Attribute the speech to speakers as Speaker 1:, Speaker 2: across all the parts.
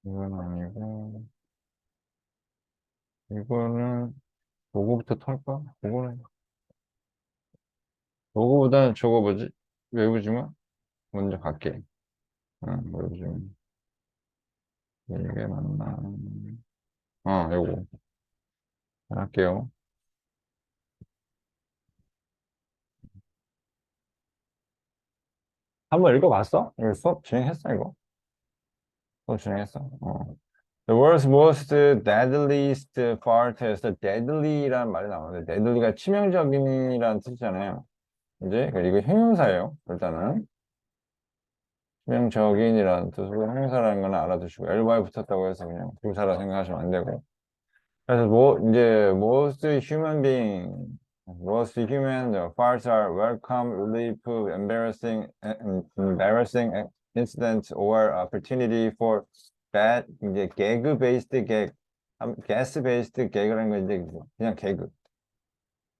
Speaker 1: 이건 아니고, 이거는, 요거부터 털까? 요거보다는 저거 뭐지? 외우지 마. 먼저 갈게. 외우지 마. 이게 맞나? 요거. 할게요. 한번 읽어봤어? 이거 수업 진행했어, 이거? 수업 진행했어? The world's most deadliest fart에서 deadly란 말이 나오는데, deadly가 치명적인이라는 뜻이잖아요. 이제, 이거 형용사예요, 일단은. 치명적인이라는 뜻으로 형용사라는 건 알아두시고, ly 붙었다고 해서 그냥 부사라 생각하시면 안 되고. 그래서 이제 most human farts are welcome relief, embarrassing incident or opportunity for bad 이제 개그 베이스드 개그, 가스 베이스드 개그라는 건 이제 그냥 개그,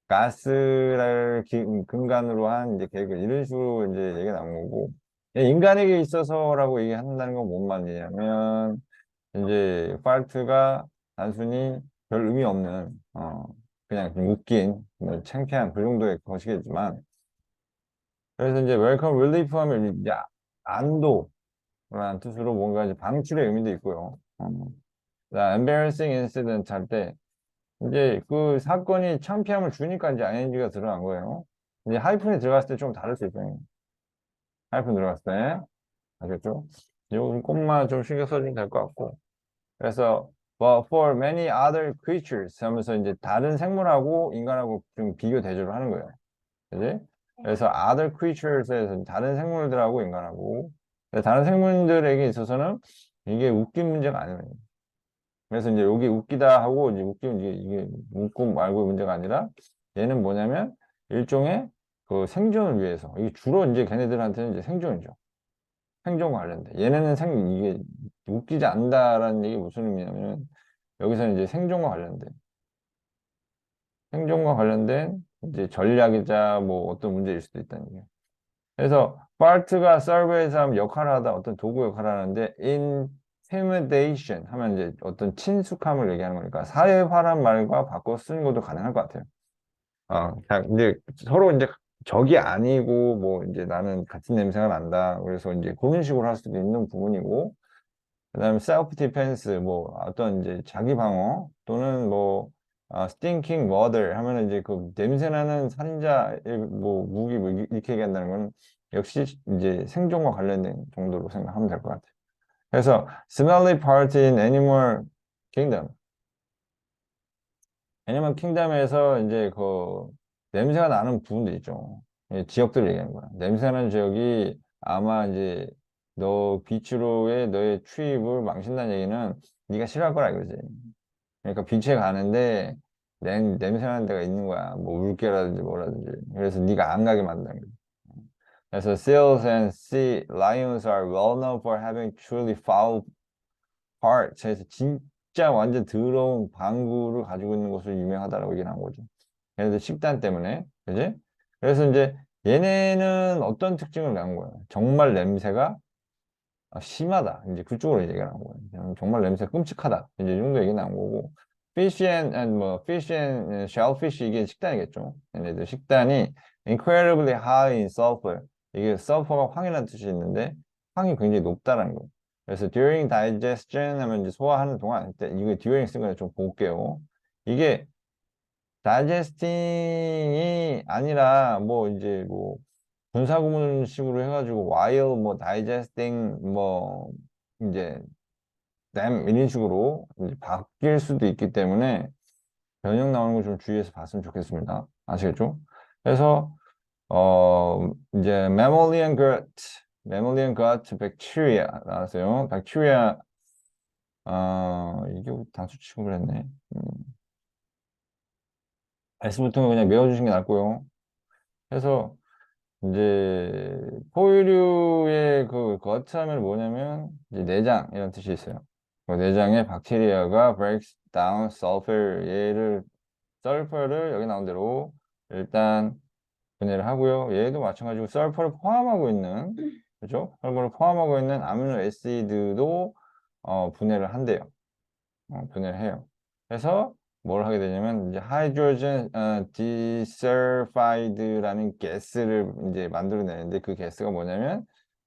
Speaker 1: 가스를 근간으로 한 이제 개그 이런 식으로 이제 얘기가 나온 거고 인간에게 있어서라고 얘기한다는 건 뭔 말이냐면 이제 파트가 단순히 별 의미 없는 그냥 좀 웃긴 뭐 창피한 그 정도의 것이겠지만 그래서 이제 웰컴 릴리프 하면 이제 안도라는 뜻으로 뭔가 이제 방출의 의미도 있고요. embarrassing incident 할 때 이제 그 사건이 창피함을 주니까 이제 ing가 들어간 거예요. 이제 하이픈이 들어갔을 때 좀 다를 수 있어요. 하이픈 들어갔을 때 알겠죠? 요 꼼만 좀 신경 써주면 될 것 같고 그래서 for many other creatures 하면서 이제 다른 생물하고 인간하고 좀 비교 대조를 하는 거예요. 그지? 그래서 other creatures에서 다른 생물들하고 인간하고 다른 생물들에게 있어서는 이게 웃긴 문제가 아니에요. 그래서 이제 여기 웃기다 하고 이제 웃기면 이게 웃고 말고 문제가 아니라 얘는 뭐냐면 일종의 그 생존을 위해서 이게 주로 이제 걔네들한테는 이제 생존이죠. 생존과 관련돼. 얘네는 이게 웃기지 않는다라는 얘기 무슨 의미냐면 여기서는 이제 생존과 관련된 이제 전략이자 뭐 어떤 문제일 수도 있다는 얘기예요. 그래서 파트가 서브에서 하면 역할을 하다 어떤 도구 역할을 하는데 intimidation 하면 이제 어떤 친숙함을 얘기하는 거니까 사회화란 말과 바꿔 쓰는 것도 가능할 것 같아요. 자, 이제 서로 이제 적이 아니고 뭐 이제 나는 같은 냄새가 난다. 그래서 이제 그런 식으로 할 수도 있는 부분이고 그다음에 self defense 뭐 어떤 이제 자기 방어 또는 뭐 stinking murder 하면은 이제 그 냄새나는 살인자 뭐 무기 뭐 이렇게 얘기한다는 건 역시 이제 생존과 관련된 정도로 생각하면 될 것 같아요. 그래서 smelly part in animal kingdom. 애니멀 킹덤에서 이제 그 냄새가 나는 부분들 있죠. 지역들 얘기하는 거야. 냄새나는 지역이 아마 이제 너 비추로의 너의 출입을 망친다는 얘기는 네가 싫어할 거라 이거지. 그러니까 비치에 가는데 냄새나는 데가 있는 거야. 뭐 물개라든지 뭐라든지. 그래서 네가 안 가게 만든다는 거지. 그래서 seals and sea lions are well known for having truly foul parts. 그래서 진짜 완전 더러운 방구를 가지고 있는 것으로 유명하다라고 얘기한 거죠. 얘네들 식단 때문에. 그지? 그래서 이제 얘네는 어떤 특징을 갖는 거예요? 정말 냄새가 심하다. 이제 그쪽으로 얘기가 나온 거예요. 그냥 정말 냄새 끔찍하다. 이제 이 정도 얘기 나온 거고. fish and shellfish 이게 식단이겠죠. 얘네들 식단이 incredibly high in sulfur. 이게 sulfur가 황이라는 뜻이 있는데 황이 굉장히 높다는 거예요. 그래서 during digestion 하면 이제 소화하는 동안 이거 during 쓴 거는 좀 볼게요. 이게 다이제스팅이 아니라 뭐 이제 뭐 분사구문식으로 해가지고 while 뭐 digesting 뭐 이제 them 이런 식으로 이제 바뀔 수도 있기 때문에 변형 나오는 거 좀 주의해서 봤으면 좋겠습니다. 아시겠죠? 그래서 이제 mammalian gut bacteria 나왔어요. bacteria 이게 단수 취급을 했네. S부터는 그냥 외워주시는 게 낫고요. 그래서 이제 포유류의 그 거참은 뭐냐면 이제 내장 이런 뜻이 있어요. 그 내장에 박테리아가 breaks down sulfur 얘를 sulfur를 여기 나온 대로 일단 분해를 하고요. 얘도 마찬가지고 sulfur를 포함하고 있는 그죠? sulfur를 포함하고 있는 아미노 애시드도 분해를 한대요. 분해를 해요. 그래서 뭘 하게 되냐면 이제 하이드로젠 디설파이드라는 가스를 이제 만들어내는데 그 가스가 뭐냐면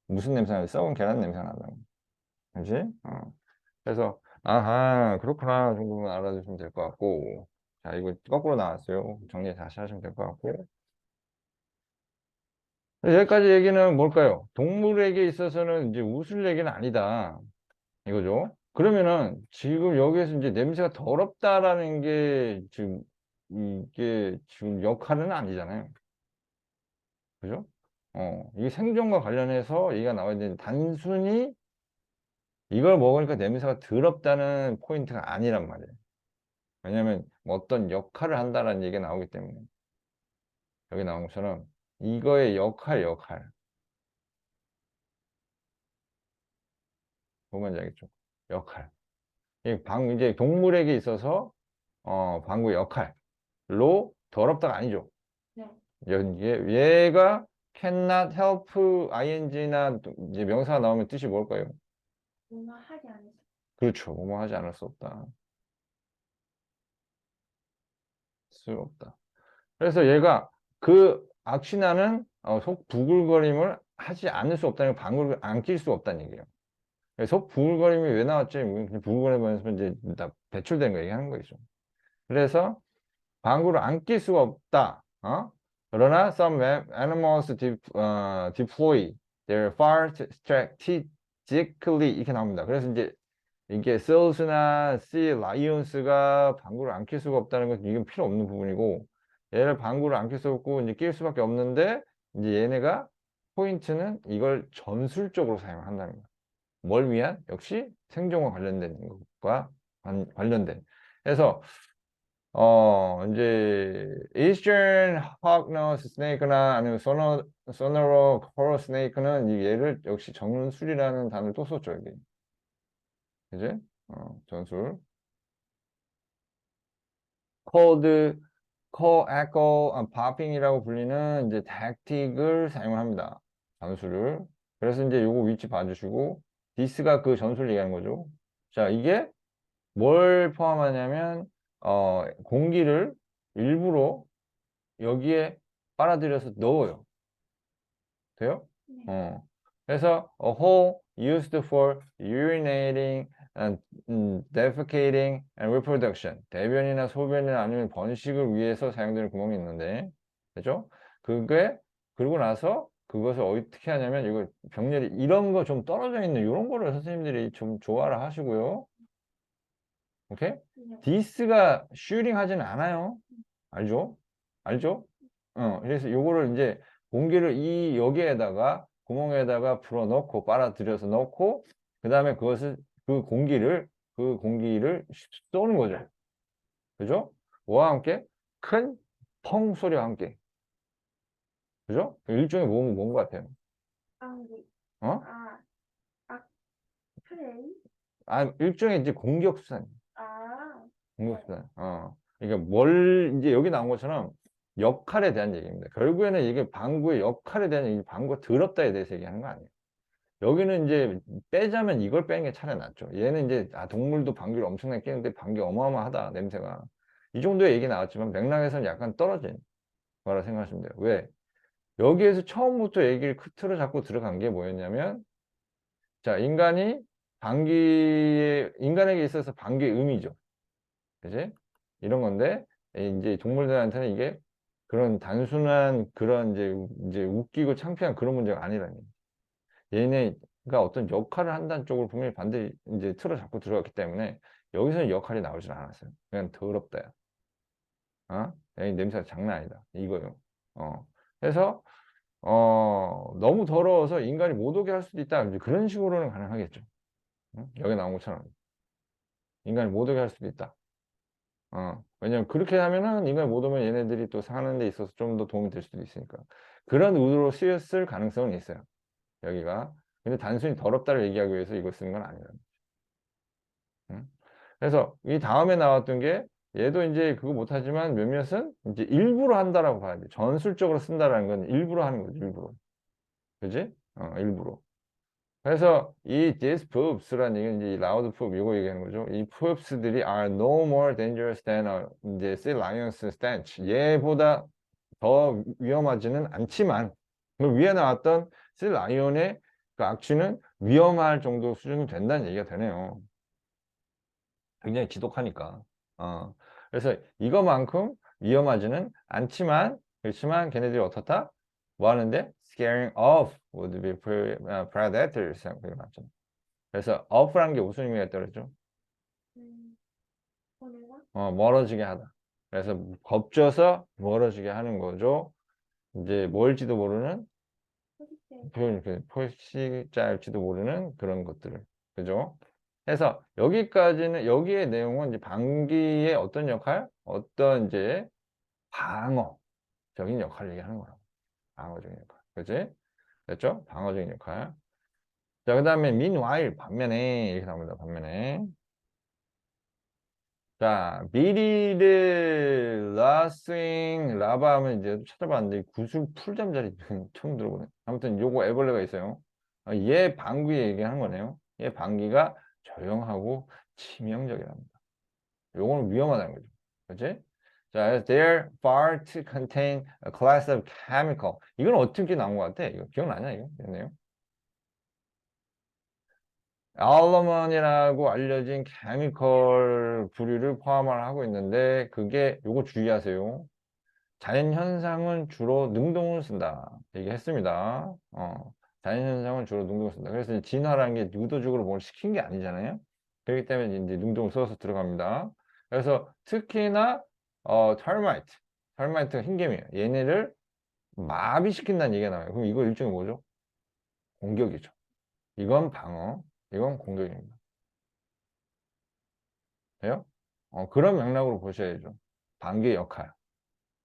Speaker 1: 무슨 냄새가 나요? 썩은 계란 냄새가 난다는 거지. 그렇지? 그래서 아하 그렇구나 정도만 알아두시면 될 것 같고 자 이거 거꾸로 나왔어요. 정리 다시 하시면 될 것 같고 여기까지 얘기는 뭘까요? 동물에게 있어서는 이제 웃을 얘기는 아니다 이거죠. 그러면은 지금 여기에서 이제 냄새가 더럽다라는 게 지금 이게 지금 역할은 아니잖아요. 그죠? 이게 생존과 관련해서 얘기가 나와야 되는데 단순히 이걸 먹으니까 냄새가 더럽다는 포인트가 아니란 말이에요. 왜냐하면 뭐 어떤 역할을 한다는 얘기가 나오기 때문에 여기 나온 것처럼 이거의 역할 보면 알겠죠? 역할 이제 동물에게 있어서 방구의 역할로 더럽다가 아니죠.
Speaker 2: 네.
Speaker 1: 얘가 cannot help ing나 이제 명사가 나오면 뜻이 뭘까요?
Speaker 2: 뭔가 하지 않았어.
Speaker 1: 그렇죠. 뭐뭐 하지 않을 수 없다. 수 없다. 그래서 얘가 그 악신하는 속 부글거림을 하지 않을 수 없다는 방구를 안 낄 수 없다는 얘기예요. 속 부글거림이 왜 나왔지? 부글거리면서 이제 다 배출된 거 얘기하는 거죠. 그래서 방구를 안 낄 수가 없다. 그러나 some animals deploy their fart strategically 이렇게 나옵니다. 그래서 이제 이게 seals나 sea lions가 방구를 안 낄 수가 없다는 건 이건 필요 없는 부분이고 얘를 방구를 안 낄 수 없고 이제 낄 수밖에 없는데 이제 얘네가 포인트는 이걸 전술적으로 사용한다는 거야. 뭘 위한? 역시 생존과 관련된 것과 관련된. 그래서 이제 Eastern Hognose Snake나 아니면 Sonoro Coral Snake는 이 얘를 역시 전술이라는 단어를 또 썼죠 여기. 이제 전술. Code, Call, Echo, Popping이라고 불리는 이제 tactic을 사용을 합니다. 전술을. 그래서 이제 요거 위치 봐주시고 this가 그 전술 얘기하는 거죠. 자 이게 뭘 포함하냐면 공기를 일부러 여기에 빨아들여서 넣어요. 돼요?
Speaker 2: 네.
Speaker 1: 그래서 a hole used for urinating and defecating and reproduction. 대변이나 소변이나 아니면 번식을 위해서 사용되는 구멍이 있는데, 그죠? 그게 그러고 나서 그것을 어떻게 하냐면 이거 병렬이 이런 거 좀 떨어져 있는 이런 거를 선생님들이 좀 조화를 하시고요. 오케이?
Speaker 2: 네.
Speaker 1: 디스가 슈링 하지는 않아요. 알죠? 알죠? 그래서 요거를 이제 공기를 이 여기에다가 구멍에다가 불어넣고 빨아들여서 넣고 그 다음에 그것을 그 공기를 쏘는 거죠. 그죠? 뭐와 함께? 큰 펑 소리와 함께. 그죠? 일종의 뭔 것 같아요?
Speaker 2: 방귀.
Speaker 1: 어?
Speaker 2: 아, 아, 프레이?
Speaker 1: 일종의 이제 공격수단.
Speaker 2: 아, 네.
Speaker 1: 공격수단. 그러니까 이제 여기 나온 것처럼 역할에 대한 얘기입니다. 결국에는 이게 방구의 역할에 대한 얘기, 방구가 더럽다에 대해서 얘기하는 거 아니에요. 여기는 이제 빼자면 이걸 빼는 게 차라리 낫죠. 얘는 이제 동물도 방귀를 엄청나게 뀌는데 방귀 어마어마하다 냄새가 이 정도의 얘기 나왔지만 맥락에서는 약간 떨어진 거라 생각하시면 돼요. 왜? 여기에서 처음부터 얘기를 틀어 잡고 들어간 게 뭐였냐면 자 인간에게 있어서 방귀의 의미죠. 그지? 이런 건데 이제 동물들한테는 이게 그런 단순한 그런 이제 웃기고 창피한 그런 문제가 아니라니. 얘네가 어떤 역할을 한다는 쪽으로 분명히 반드시 이제 틀어 잡고 들어갔기 때문에 여기서는 역할이 나오질 않았어요. 그냥 더럽다야. 이 냄새가 장난 아니다. 이거요. 그래서 너무 더러워서 인간이 못 오게 할 수도 있다. 이제 그런 식으로는 가능하겠죠. 여기 나온 것처럼 인간이 못 오게 할 수도 있다. 왜냐면 그렇게 하면은 인간이 못 오면 얘네들이 또 사는 데 있어서 좀 더 도움이 될 수도 있으니까. 그런 의도로 쓰였을 가능성은 있어요. 여기가. 근데 단순히 더럽다를 얘기하기 위해서 이걸 쓰는 건 아니에요. 그래서 이 다음에 나왔던 게 얘도 이제 그거 못하지만 몇몇은 이제 일부러 한다라고 봐야 돼. 전술적으로 쓴다라는 건 일부러 하는 거지, 일부러. 그지? 일부러. 그래서 이 these poops라는 얘기는 이제 이 loud poop 이거 얘기하는 거죠. 이 poops들이 are no more dangerous than 이제 sea lion's stench. 얘보다 더 위험하지는 않지만 그 위에 나왔던 sea lion의 그 악취는 위험할 정도 수준이 된다는 얘기가 되네요. 굉장히 지독하니까. 그래서 이거만큼 위험하지는 않지만 그렇지만 걔네들이 어떻다? 뭐 하는데? Scaring off would be predators. 그게 맞죠. 그래서 off라는 게 무슨 의미가 있다고 그랬죠?
Speaker 2: 음, 보내나?
Speaker 1: 멀어지게 하다. 그래서 겁줘서 멀어지게 하는 거죠. 이제 뭘지도 모르는
Speaker 2: 소식대.
Speaker 1: 표현, 포식자일지도 모르는 그런 것들을. 그죠? 해서 여기까지는 여기의 내용은 이제 방귀의 어떤 역할? 어떤 이제 방어적인 역할을 얘기하는 거라고. 방어적인 역할. 그지? 됐죠? 방어적인 역할. 자, 그 다음에 meanwhile 반면에 이렇게 나옵니다. 반면에. 자, 미리를 라스윙 라바 하면 이제 찾아봤는데 구슬 풀잠자리 처음 들어보네. 아무튼 요거 애벌레가 있어요. 얘 방귀 얘기하는 거네요. 얘 방귀가 조용하고 치명적이랍니다. 요거는 위험하다는 거죠. 그렇지? 자, their fart contain a class of chemical. 이건 어떻게 나온 것 같아? 이거 기억나냐 이거? 이 내용? 알러먼이라고 알려진 케미컬 부류를 포함을 하고 있는데 그게 요거 주의하세요. 자연 현상은 주로 능동을 쓴다. 얘기했습니다. 자연 현상은 주로 능동을 쓴다. 그래서 이 진화라는 게 의도적으로 뭘 시킨 게 아니잖아요. 그렇기 때문에 이제 능동을 써서 들어갑니다. 그래서 특히나 터마이트가 흰개미예요. 얘네를 마비시킨다는 얘기가 나와요. 그럼 이거 일종의 뭐죠? 공격이죠. 이건 방어, 이건 공격입니다. 돼요? 그런 맥락으로 보셔야죠. 방귀의 역할.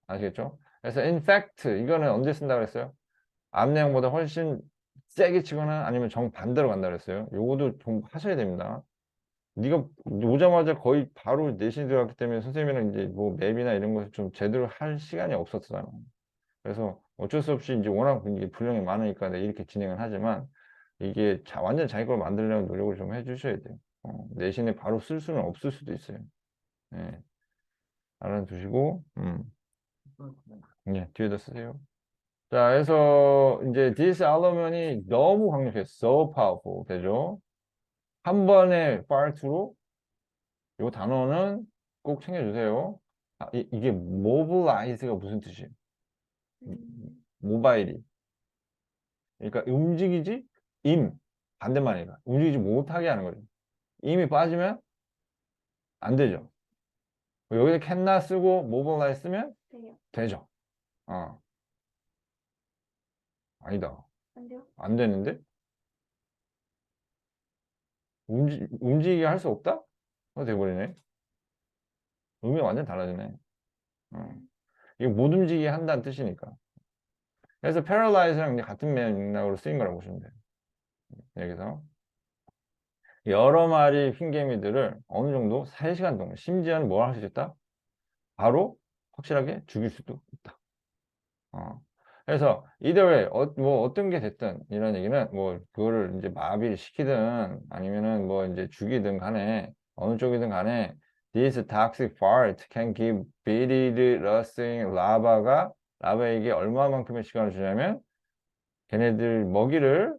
Speaker 1: 아시겠죠? 그래서 in fact 이거는 언제 쓴다 그랬어요? 앞 내용보다 훨씬 세게 치거나 아니면 정반대로 간다 그랬어요. 요것도 좀 하셔야 됩니다. 네가 오자마자 거의 바로 내신이 들어갔기 때문에 선생님이랑 이제 뭐 맵이나 이런 것을 좀 제대로 할 시간이 없었잖아. 그래서 어쩔 수 없이 이제 워낙 이게 분량이 많으니까 내가 이렇게 진행을 하지만 이게 완전 자기 걸 만들려는 노력을 좀 해주셔야 돼요. 내신에 바로 쓸 수는 없을 수도 있어요. 예, 알아두시고, 예, 뒤에다 쓰세요. 자, 그래서 이제 this 알러면이 너무 강력해요. So powerful. 되죠? 한 번의 part로 이 단어는 꼭 챙겨주세요. 이게 mobilize가 무슨 뜻이에요?
Speaker 2: 음,
Speaker 1: 모바일이. 그러니까 움직이지? 반대말이니까. 움직이지 못하게 하는 거죠. 임이 빠지면 안 되죠. 여기서 캔나 쓰고 모빌라이즈 쓰면
Speaker 2: 돼요.
Speaker 1: 되죠. 어, 아니다.
Speaker 2: 안 돼요?
Speaker 1: 안 되는데? 움직이게 할 수 없다? 돼버리네. 의미가 완전 달라지네. 어. 이게 못 움직이게 한다는 뜻이니까. 그래서 paralyze랑 이제 같은 맥락으로 쓰인 거라고 보시면 돼요. 여기서. 여러 마리 흰개미들을 어느 정도 3시간 동안, 심지어는 뭘 할 수 있다? 바로 확실하게 죽일 수도 있다. 그래서 either way, 뭐 어떤 게 됐든 이런 얘기는 뭐 그거를 이제 마비를 시키든 아니면은 뭐 이제 죽이든 간에 어느 쪽이든 간에 this toxic fart can give beaded rustling 라바에게 얼마만큼의 시간을 주냐면 걔네들 먹이를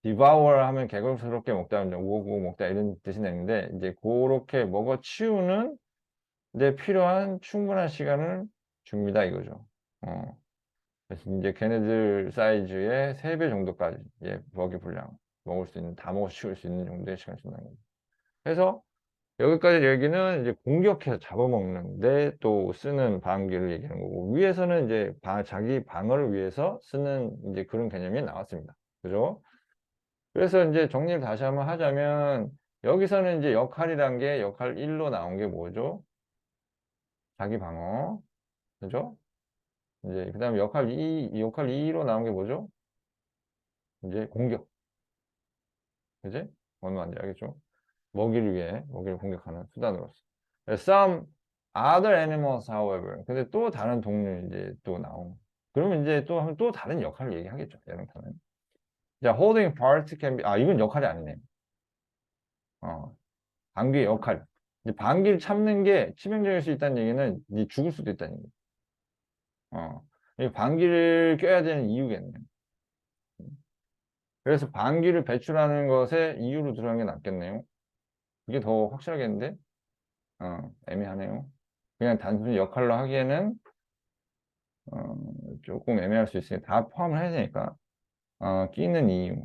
Speaker 1: devour 하면 개걸스럽게 먹다 우고우고 먹다 이런 뜻이 되는데 이제 그렇게 먹어 치우는 데 필요한 충분한 시간을 줍니다 이거죠. 그래서 이제 걔네들 사이즈의 3배 정도까지 먹이 분량 먹을 수 있는 다 먹어 치울 수 있는 정도의 시간을 준다는 거죠. 그래서 여기까지 얘기는 이제 공격해서 잡아먹는데 또 쓰는 방귀를 얘기하는 거고 위에서는 이제 자기 방어를 위해서 쓰는 이제 그런 개념이 나왔습니다. 그죠? 그래서 이제 정리를 다시 한번 하자면 여기서는 이제 역할이란 게 역할 1로 나온 게 뭐죠? 자기 방어. 그죠? 이제 그다음에 역할 2로 나온 게 뭐죠? 이제 공격. 그지? 뭔 말인지 알겠죠? 먹이를 공격하는 수단으로서. Some other animals, however. 근데 또 다른 동물 이제 또 나온. 그러면 이제 또 다른 역할을 얘기하겠죠. 얘네들은. 자, holding part can be, 이건 역할이 아니네. 방귀의 역할. 이제 방귀를 참는 게 치명적일 수 있다는 얘기는 니 죽을 수도 있다는 얘기. 이 방귀를 껴야 되는 이유겠네. 그래서 방귀를 배출하는 것에 이유로 들어가는 게 낫겠네요. 이게 더 확실하겠는데? 애매하네요. 그냥 단순히 역할로 하기에는 어, 조금 애매할 수 있으니까 다 포함을 해야 되니까 끼는 이유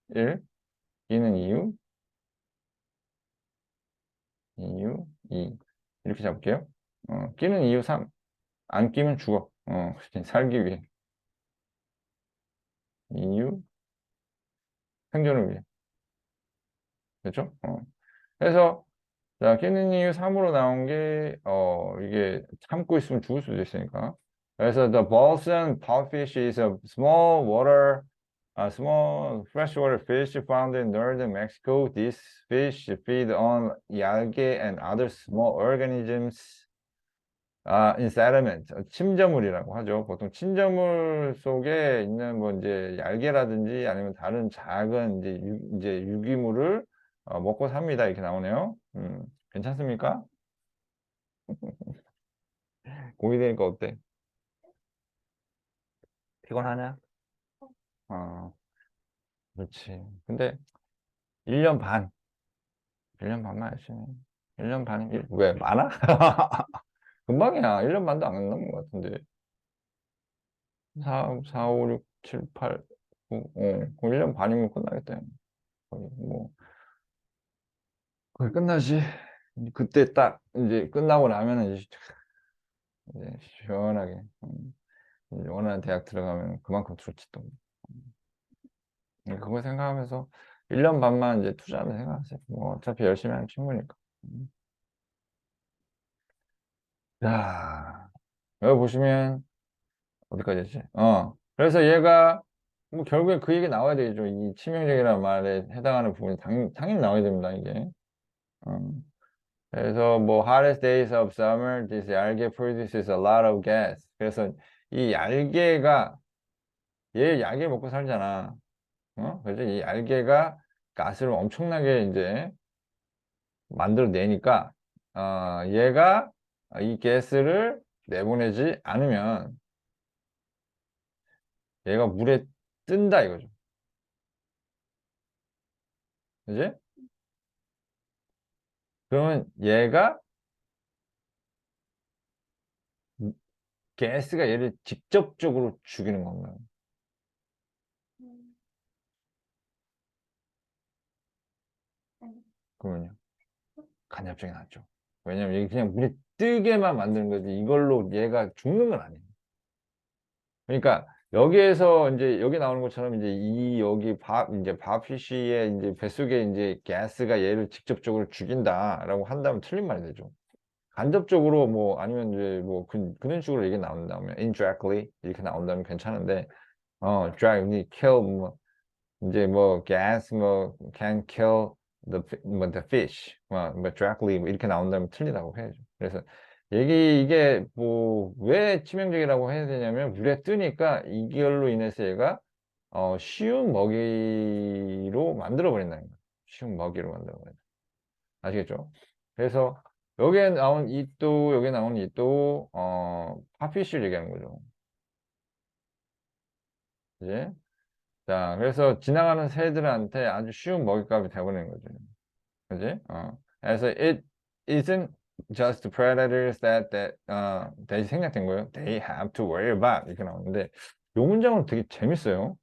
Speaker 1: 1, 끼는 이유 2 이렇게 잡을게요. 끼는 이유 3, 안 끼면 죽어. 살기 위해. 이유, 생존을 위해. 됐죠? 그래서 자, 끼는 이유 3으로 나온 게 이게 참고 있으면 죽을 수도 있으니까. 그래서 the balsan pupfish is a small freshwater fish found in northern Mexico. These fish feed on algae and other small organisms in sediment. 침전물이라고 하죠. 보통 침전물 속에 있는 뭐 이제 알게라든지 아니면 다른 작은 이제 유기물을 먹고 삽니다. 이렇게 나오네요. 괜찮습니까? 고민되니까 어때? 피곤하냐? 어, 그렇지. 근데 1년 반, 1년 반만 열심히. 1년 반이, 왜, 많아? 금방이야. 1년 반도 안 넘은 것 같은데. 4, 5, 6, 7, 8, 9, 1년 반이면 끝나겠다. 거의 뭐, 거의 끝나지. 그때 딱, 이제 끝나고 나면은 이제 시원하게, 이제 원하는 대학 들어가면 그만큼 좋지 또. 그거 생각하면서 1년 반만 이제 투자하면 생각하세요. 뭐 어차피 열심히 하는 친구니까. 음. 자, 여기 보시면 어디까지 했지? 그래서 얘가 뭐 결국에 그 얘기 나와야 되죠. 이 치명적이라는 말에 해당하는 부분이 당연히 나와야 됩니다, 이게. 어. 그래서 뭐 hottest days of summer, this algae produces a lot of gas. 그래서 이 알게가 얘 알게 먹고 살잖아. 그래서 이 알게가 가스를 엄청나게 이제 만들어내니까 얘가 이 가스를 내보내지 않으면 얘가 물에 뜬다 이거죠. 그지? 그러면 얘가 가스가 얘를 직접적으로 죽이는 건가요?
Speaker 2: 음, 아니,
Speaker 1: 그러면요. 간접적이 낫죠. 왜냐면 이게 그냥 물에 뜨게만 만드는 거지 이걸로 얘가 죽는 건 아니에요. 그러니까 여기에서 이제 여기 나오는 것처럼 이제 이 여기 이제 바피쉬의 이제 뱃속에 이제 가스가 얘를 직접적으로 죽인다라고 한다면 틀린 말이 되죠. 간접적으로 뭐 아니면 이제 뭐 그런 식으로 얘기 나온다면 indirectly 이렇게 나온다면 괜찮은데 directly kill 뭐 이제 뭐 gas 뭐 can kill the fish 뭐 directly 뭐 이렇게 나온다면 틀리다고 해야죠. 그래서 이게 뭐 왜 치명적이라고 해야 되냐면 물에 뜨니까 이걸로 인해서 얘가 쉬운 먹이로 만들어 버린다는 거예요. 쉬운 먹이로 만들어 버린다. 아시겠죠? 그래서 여기에 나온 이또 파피쉬를 얘기하는 거죠. 이제 자 그래서 지나가는 새들한테 아주 쉬운 먹잇감이 되어버리는 거죠. 그지? 그래서 it isn't just predators that 생략된 거예요. They have to worry about 이렇게 나오는데 이 문장은 되게 재밌어요.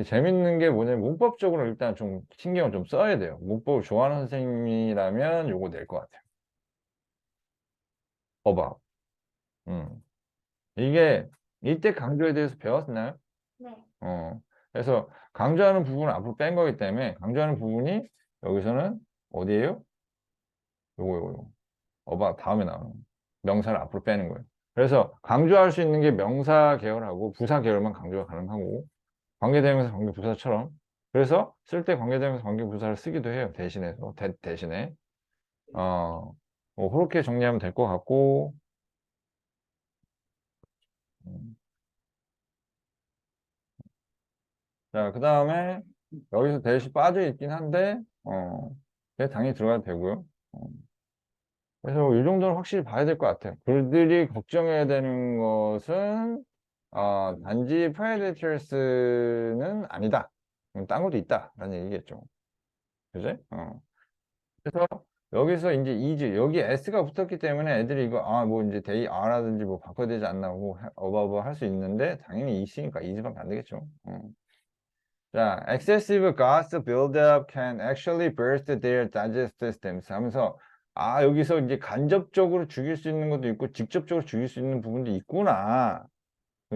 Speaker 1: 재밌는 게 뭐냐면 문법적으로 일단 좀 신경을 좀 써야 돼요. 문법을 좋아하는 선생님이라면 요거 낼 것 같아요. about. 음. 이게 이때 강조에 대해서 배웠나요?
Speaker 2: 네.
Speaker 1: 그래서 강조하는 부분을 앞으로 뺀 거기 때문에 강조하는 부분이 여기서는 어디예요? 요거. 어바 다음에 나오는 명사를 앞으로 빼는 거예요. 그래서 강조할 수 있는 게 명사 계열하고 부사 계열만 강조가 가능하고 관계대명사 관계부사처럼 그래서 쓸 때 관계대명사 관계부사를 쓰기도 해요. 대신해서 대신에 뭐 그렇게 정리하면 될 것 같고 음, 자, 그 다음에 여기서 대시 빠져 있긴 한데, 그게 당연히 들어가도 되고요. 어, 그래서 이 정도는 확실히 봐야 될 것 같아요. 그들이 걱정해야 되는 것은, 단지 프레데터스는 아니다. 딴 것도 있다. 라는 얘기겠죠. 그지? 그래서 여기서 이제 이즈, 여기 s가 붙었기 때문에 애들이 이거, 뭐 이제 they are라든지 뭐 바꿔야 되지 않나 고 어바브 할 수 있는데, 당연히 is니까 is밖에 안 되겠죠. 자, excessive gas buildup can actually burst their digestive systems 하면서 여기서 이제 간접적으로 죽일 수 있는 것도 있고 직접적으로 죽일 수 있는 부분도 있구나.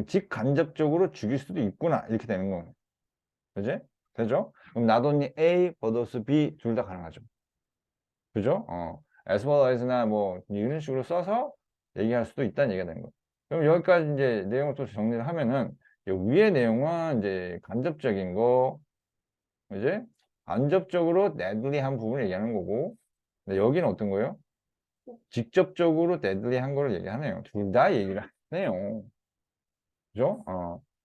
Speaker 1: 직간접적으로 죽일 수도 있구나. 이렇게 되는 거예요. 그지? 되죠? 그럼 not only A, but also B 둘 다 가능하죠. 그죠? as well as나 뭐 이런 식으로 써서 얘기할 수도 있다는 얘기가 되는 거예요. 그럼 여기까지 이제 내용을 또 정리를 하면은 이 위의 내용은 이제 간접적인 거 이제 간접적으로 deadly한 부분을 얘기하는 거고, 근데 여기는 어떤 거예요? 직접적으로 deadly한 거를 얘기하네요. 둘 다 얘기를 하네요. 그죠?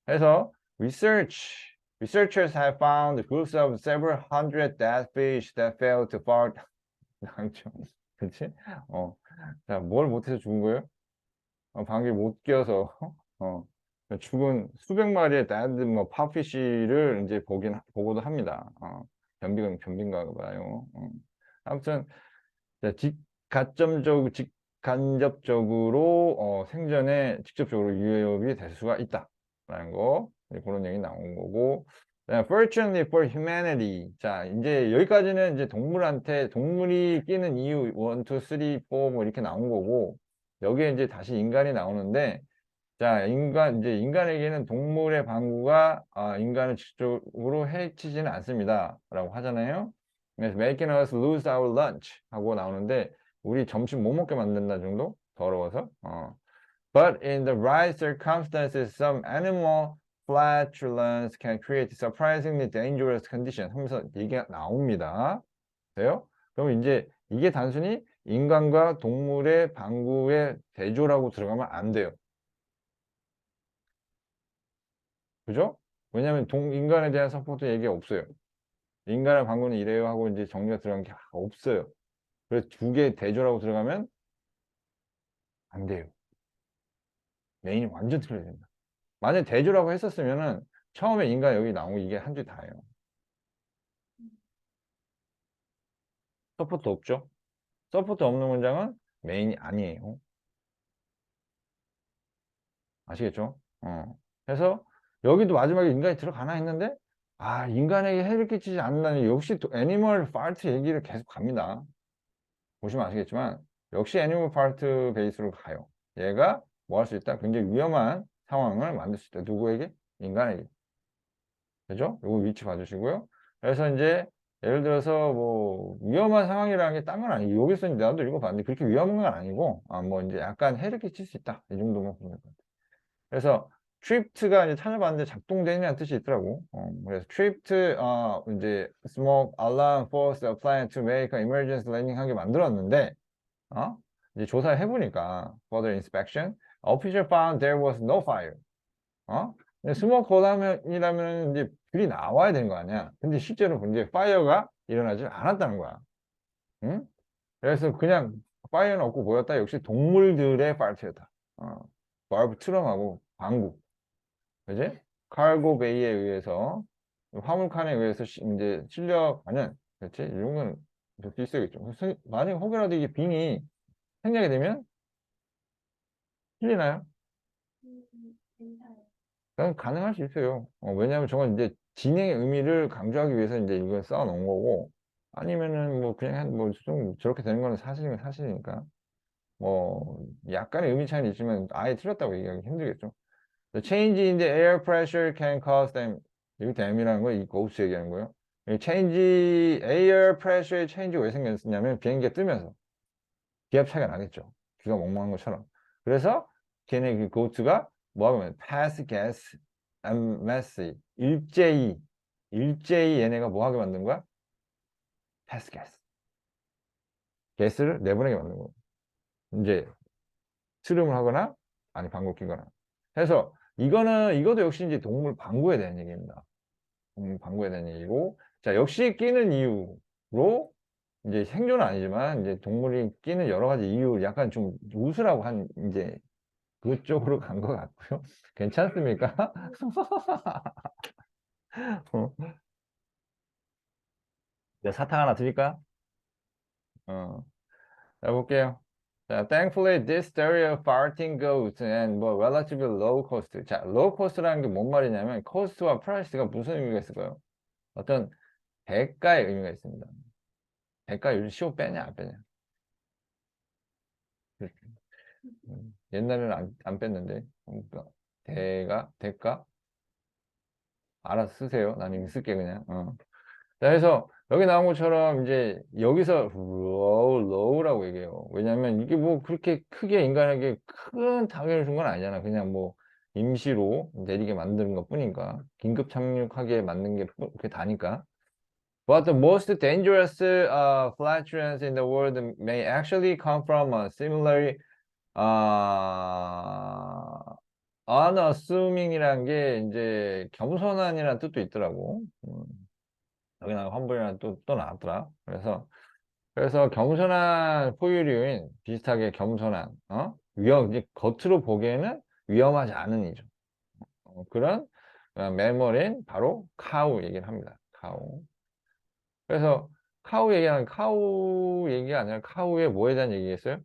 Speaker 1: 그래서 researchers have found groups of several hundred dead fish that failed to fall. 그치? 자, 뭘 못해서 죽은 거예요? 방귀 못 껴서 어, 죽은 수백 마리의 데드 뭐 팝피쉬를 이제 보고도 합니다. 변비인가 봐요. 아무튼 자, 직간접적으로 생전에 직접적으로 위협이 될 수가 있다라는 거 그런 얘기 나온 거고. Fortunately for humanity. 자, 이제 여기까지는 이제 동물이 끼는 이유 1, 2, 3, 4 뭐 이렇게 나온 거고 여기에 이제 다시 인간이 나오는데 자, 이제 인간에게는 동물의 방구가 인간을 직접적으로 해치지는 않습니다. 라고 하잖아요. 그래서 making us lose our lunch 하고 나오는데 우리 점심 못 먹게 만든다 정도? 더러워서. But in the right circumstances, some animal flatulence can create surprisingly dangerous condition 하면서 얘기가 나옵니다. 돼요? 그럼 이제 이게 단순히 인간과 동물의 방구의 대조라고 들어가면 안 돼요. 그죠? 왜냐하면 인간에 대한 서포트 얘기가 없어요. 인간의 방구는 이래요 하고 이제 정리가 들어간 게 없어요. 그래서 두 개 대조라고 들어가면 안 돼요. 메인이 완전 틀려야 된다. 만약 대조라고 했었으면은 처음에 인간 여기 나오고 이게 한 줄 다예요. 서포트 없죠? 서포트 없는 문장은 메인이 아니에요. 아시겠죠? 그래서 여기도 마지막에 인간이 들어가나 했는데 인간에게 해를 끼치지 않는다니 역시 애니멀 파트 얘기를 계속 갑니다. 보시면 아시겠지만 역시 애니멀 파트 베이스로 가요. 얘가 뭐 할 수 있다? 굉장히 위험한 상황을 만들 수 있다. 누구에게? 인간에게. 그죠? 요거 위치 봐주시고요. 그래서 이제 예를 들어서 뭐 위험한 상황이라는 게 딴 건 아니고 여기서 이제 나도 읽어봤는데 그렇게 위험한 건 아니고 뭐 이제 약간 해를 끼칠 수 있다. 이 정도만 보면 될 것 같아요. 그래서 트립트가 이제 찾아봤는데 작동되는 뜻이 있더라고. 그래서 트립트 이제 smoke alarm force applied to make an emergency landing 하게 만들었는데 이제 조사를 해보니까 further inspection official found there was no fire. 스모크 어라운이라면 이제 불이 나와야 되는 거 아니야. 근데 실제로 이제 파이어가 일어나지 않았다는 거야. 응? 그래서 그냥 파이어는 없고 보였다. 역시 동물들의 파트였다. 발브 트럼하고 방구. 그지? 칼고 베이에 의해서 화물칸에 의해서 이제 실려가는 그렇지? 이런 건 될수 있어야겠죠. 만약에 혹여라도 이게 빙이 생략이 되면 실리나요?
Speaker 2: 괜찮아요.
Speaker 1: 그건 가능할 수 있어요. 왜냐하면 저건 이제 진행의 의미를 강조하기 위해서 이제 이걸 쌓아 놓은 거고, 아니면은 뭐 그냥 뭐 좀 저렇게 되는 거는 사실이면 사실이니까, 뭐 약간의 의미 차이는 있지만 아예 틀렸다고 얘기하기 힘들겠죠. The change in the air pressure can cause them. 여기 dam이라는 거, 이 고스 얘기하는 거예요. 이 change, air pressure의 change가 왜 생겼냐면 비행기가 뜨면서 기압 차이가 나겠죠. 귀가 멍멍한 것처럼. 그래서 걔네 그 고트가 뭐 하면 pass gas and mass 일제히 얘네가 뭐 하게 만든 거야? pass gas. 가스를 내보내게 만든 거야. 이제 트름을 하거나 아니 방구 끼거나. 그래서 이것도 역시 이제 동물 방구에 대한 얘기입니다. 방구에 대한 얘기고. 자, 역시 끼는 이유로 이제 생존은 아니지만 이제 동물이 끼는 여러 가지 이유 약간 좀 웃으라고 한 이제 그쪽으로 간 것 같고요. 괜찮습니까? 어. 네, 사탕 하나 드릴까? 어. 자, 볼게요. 자, thankfully this stereo farting goes and 뭐 relatively low cost. 자, low cost라는 게 뭔 말이냐면 cost와 price가 무슨 의미가 있을까요? 어떤 대가의 의미가 있습니다. 대가 요즘 시호 빼냐 안 빼냐? 옛날에는 안 뺐는데 그러니까 대가 알아서 쓰세요. 나는 이미 쓸게 그냥. 자, 그래서 여기 나온 것처럼 이제 여기서 low라고 얘기해요. 왜냐면 이게 뭐 그렇게 크게 인간에게 큰 타격을 준 건 아니잖아. 그냥 뭐 임시로 내리게 만드는 것 뿐이니까. 긴급 착륙하게 만든 게 그게 다니까. But the most dangerous flatulence in the world may actually come from a similarly unassuming이라는 게 이제 겸손한이라는 뜻도 있더라고. 여기 나가 환불이라는 또 나왔더라. 그래서 겸손한 포유류인 비슷하게 겸손한 이제 겉으로 보기에는 위험하지 않은 이죠. 그런 매몰인 바로 카우 얘기를 합니다. 카우. 그래서 카우 얘기가 아니라 카우의 뭐에 대한 얘기겠어요?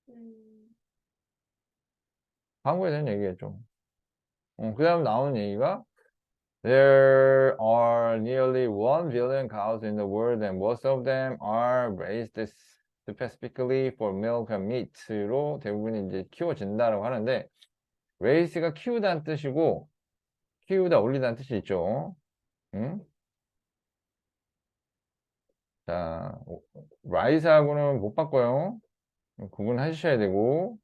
Speaker 2: 음,
Speaker 1: 광고에 대한 얘기겠죠. 그 다음 나오는 얘기가 There are nearly 1 billion cows in the world and most of them are raised specifically for milk and meat로 대부분이 이제 키워진다라고 하는데 raise가 키우다는 뜻이고 키우다 올리다는 뜻이 있죠. 응? 자, rise하고는 못 바꿔요. 구분하셔야 되고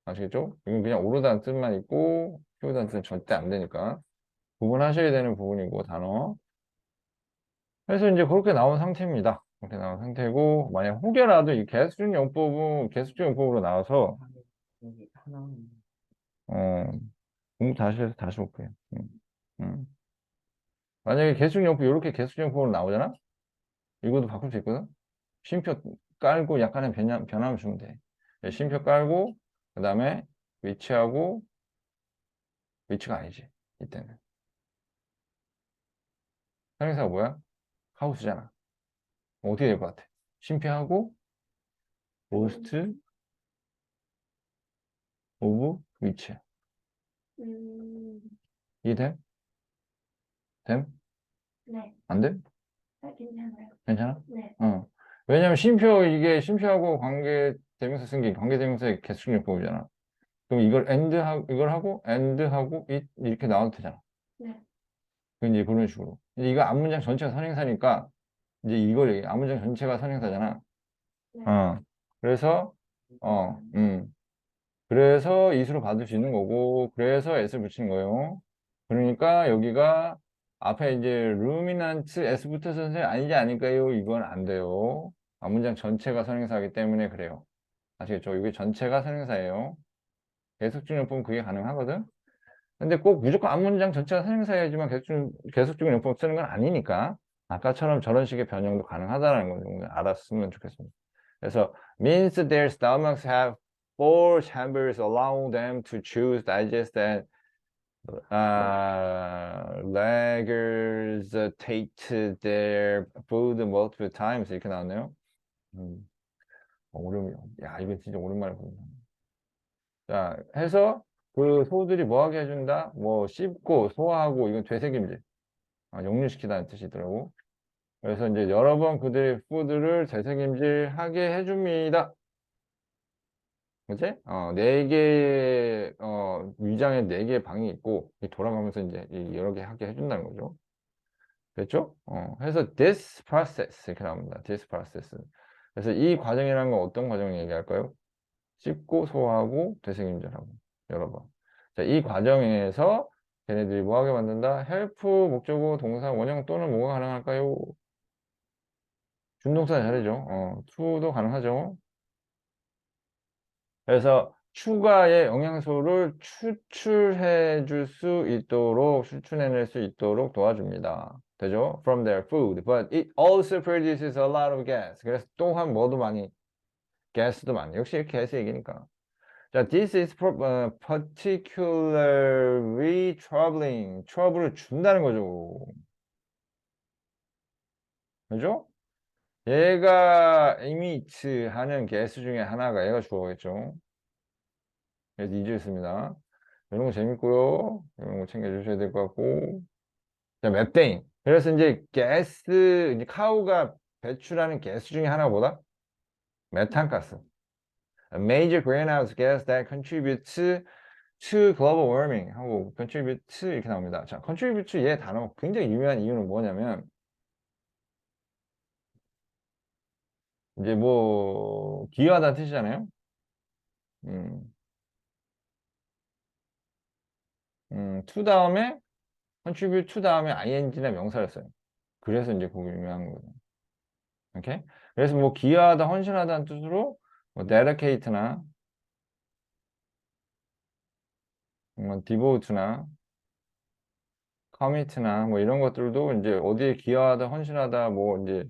Speaker 1: 아시겠죠? 이건 그냥 오르다는 뜻만 있고 키우다는 뜻은 절대 안 되니까 구분하셔야 되는 부분이고 단어. 그래서 이제 그렇게 나온 상태입니다. 그렇게 나온 상태고 만약 혹여라도 이 계수적 용법으로 나와서 어 공부 다시 해서 다시 볼게요. 음. 만약에 계수적용법 이렇게 계수적용법으로 나오잖아? 이것도 바꿀 수 있거든. 쉼표 깔고 약간의 변함을 주면 돼. 쉼표 깔고 그 다음에 위치하고 위치가 아니지 이때는 형용사가 뭐야? 하우스잖아. 어떻게 될 것 같아? 쉼표하고 most of 위치
Speaker 2: 음,
Speaker 1: 이해돼? 됨?
Speaker 2: 네,
Speaker 1: 안 돼?
Speaker 2: 괜찮아요.
Speaker 1: 괜찮아?
Speaker 2: 네.
Speaker 1: 왜냐면 이게 쉼표하고 관계 대명사 쓴 게 관계 대명사의 개수용법이잖아. 그럼 이걸 하고 and하고 it 이렇게 나와도 되잖아.
Speaker 2: 네.
Speaker 1: 그럼 이제 그런 식으로. 이제 이거 앞문장 전체가 선행사니까 이제 이걸 앞문장 전체가 선행사잖아.
Speaker 2: 네.
Speaker 1: 어. 그래서 어, 그래서 이수로 받을 수 있는 거고 그래서 s를 붙이는 거예요. 그러니까 여기가 앞에 이제 루미넌트 s 붙어서 선생님 아니지 않을까요? 이건 안 돼요. 앞문장 전체가 선행사이기 때문에 그래요. 아시겠죠? 이게 전체가 선행사예요. 계속적용법은 그게 가능하거든. 근데 꼭 무조건 앞문장 전체가 선행사여야지만 계속적용법 쓰는 건 아니니까 아까처럼 저런 식의 변형도 가능하다는 걸 좀 알았으면 좋겠습니다. 그래서 means their stomachs have four chambers allowing them to choose, digest, and regurgitate their food multiple times 이렇게 나왔네요. 음, 야, 이거 진짜 오랜만에 본다. 자, 해서 그 소들이 뭐 하게 해준다? 뭐 씹고 소화하고 이건 되새김질, 역류시키다는 뜻이더라고. 그래서 이제 여러 번 그들의 푸드를 되새김질하게 해줍니다. 그치? 네 개, 위장에 네 개의 방이 있고, 돌아가면서 이제 여러 개 하게 해준다는 거죠. 됐죠? 해서 this process 이렇게 나옵니다. this process. 그래서 이 과정이라는 건 어떤 과정을 얘기할까요? 씹고 소화하고 되새김질하고 여러 번. 자, 이 과정에서 걔네들이 뭐 하게 만든다? help 목적어 동사 원형 또는 뭐가 가능할까요? 준동사 잘해죠. to도 가능하죠. 그래서 추가의 영양소를 추출해 줄 수 있도록, 추출해낼 수 있도록 도와줍니다. 되죠? From their food. But it also produces a lot of gas. 그래서 또한 뭐도 많이, 가스도 많이. 역시 가스 얘기니까. 자, this is particularly troubling. trouble을 준다는 거죠. 그죠? 얘가 emit 하는 가스 중에 하나가 얘가 주어겠죠. 그래서 이주였습니다. 이런 거 재밌고요. 이런 거 챙겨주셔야 될 것 같고. 자, 메테인. 그래서 이제 가스, 이제 카우가 배출하는 가스 중에 하나보다 메탄가스. A major greenhouse gas that contributes to global warming 하고 contribute to 이렇게 나옵니다. 자, contribute to 얘 단어 굉장히 유명한 이유는 뭐냐면 이제 뭐 기여하다는 뜻이잖아요. 음, to 다음에 contribute to 다음에 ing나 명사를 써요. 그래서 이제 그거 유명한 거죠. 오케이? 그래서 뭐 기여하다, 헌신하다는 뜻으로 뭐 dedicate나 뭐 devote나 commit나 뭐 이런 것들도 이제 어디에 기여하다, 헌신하다, 뭐 이제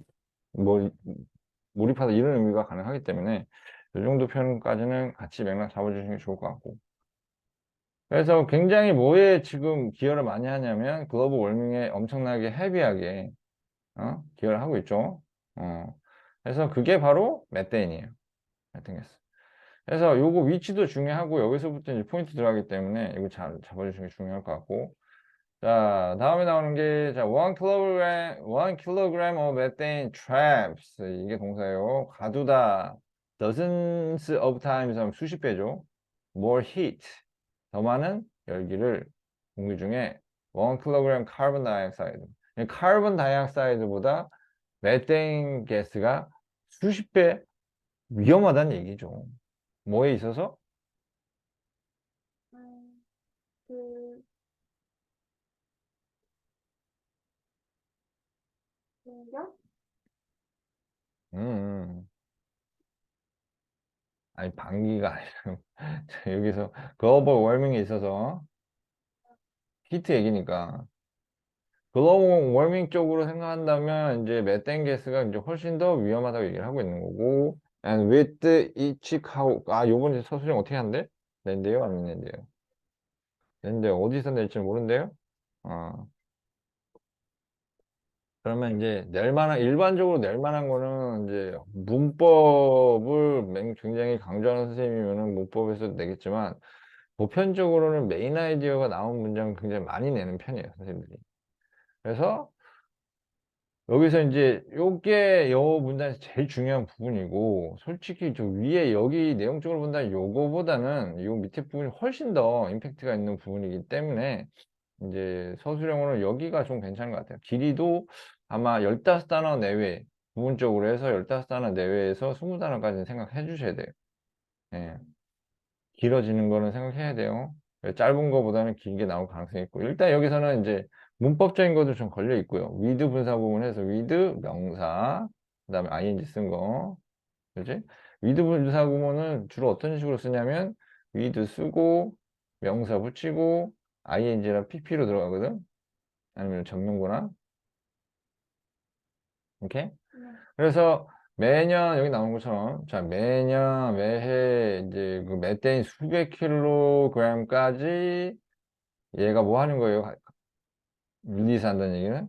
Speaker 1: 뭐 몰입하다 이런 의미가 가능하기 때문에 이 정도 표현까지는 같이 맥락 잡아주시는 게 좋을 것 같고. 그래서 굉장히 뭐에 지금 기여를 많이 하냐면 글로벌 워밍에 엄청나게 헤비하게 기여를 하고 있죠. 그래서 그게 바로 메테인이에요. 메테인가스. 그래서 요거 위치도 중요하고 여기서부터 이제 포인트 들어가기 때문에 이거 잘 잡아주시는 게 중요할 것 같고. 자, 다음에 나오는 게, 자, 1kg of methane traps. 이게 동사예요. 가두다. dozens of times 하면 수십 배죠. more heat. 더 많은 열기를 공기 중에 1kg carbon dioxide. 카본 다이옥사이드보다 메테인 가스가 수십 배 위험하다는 얘기죠. 뭐에 있어서?
Speaker 2: 음, 그, 공격?
Speaker 1: 음. 아니 방귀가 아니라 여기서 글로벌 워밍에 있어서 히트 얘기니까 글로벌 워밍 쪽으로 생각한다면 이제 메탄 가스가 이제 훨씬 더 위험하다고 얘기를 하고 있는 거고 and with each cow 요번에 서술형 어떻게 한대? 낸대요? 안 낸대요? 낸대 어디서 낼지 모른대요? 어 그러면 이제 낼 만한 일반적으로 낼 만한 거는 이제 문법을 굉장히 강조하는 선생님이면은 문법에서 내겠지만 보편적으로는 메인 아이디어가 나온 문장을 굉장히 많이 내는 편이에요, 선생님들이. 그래서 여기서 이제 요게 요 문장에서 제일 중요한 부분이고, 솔직히 저 위에 여기 내용적으로 본다면 요거보다는 요 밑에 부분이 훨씬 더 임팩트가 있는 부분이기 때문에 이제 서술형으로는 여기가 좀 괜찮은 것 같아요. 길이도 아마 15단어 내외, 부분적으로 해서 15단어 내외에서 20단어까지는 생각해 주셔야 돼요. 예. 길어지는 거는 생각해야 돼요. 짧은 거보다는 길게 나올 가능성이 있고 일단 여기서는 이제 문법적인 것도 좀 걸려 있고요. with 분사 부분에서 with 명사 그다음에 ing 쓴 거 그지? with 분사 구문은 주로 어떤 식으로 쓰냐면 with 쓰고 명사 붙이고 ing랑 pp로 들어가거든. 아니면 전문구나. 오케이?
Speaker 2: 네.
Speaker 1: 그래서 매년 여기 나오는 것처럼 자 매년 매해 이제 그 메테인 수백 킬로그램까지 얘가 뭐 하는 거예요? 릴리스 한다는 얘기는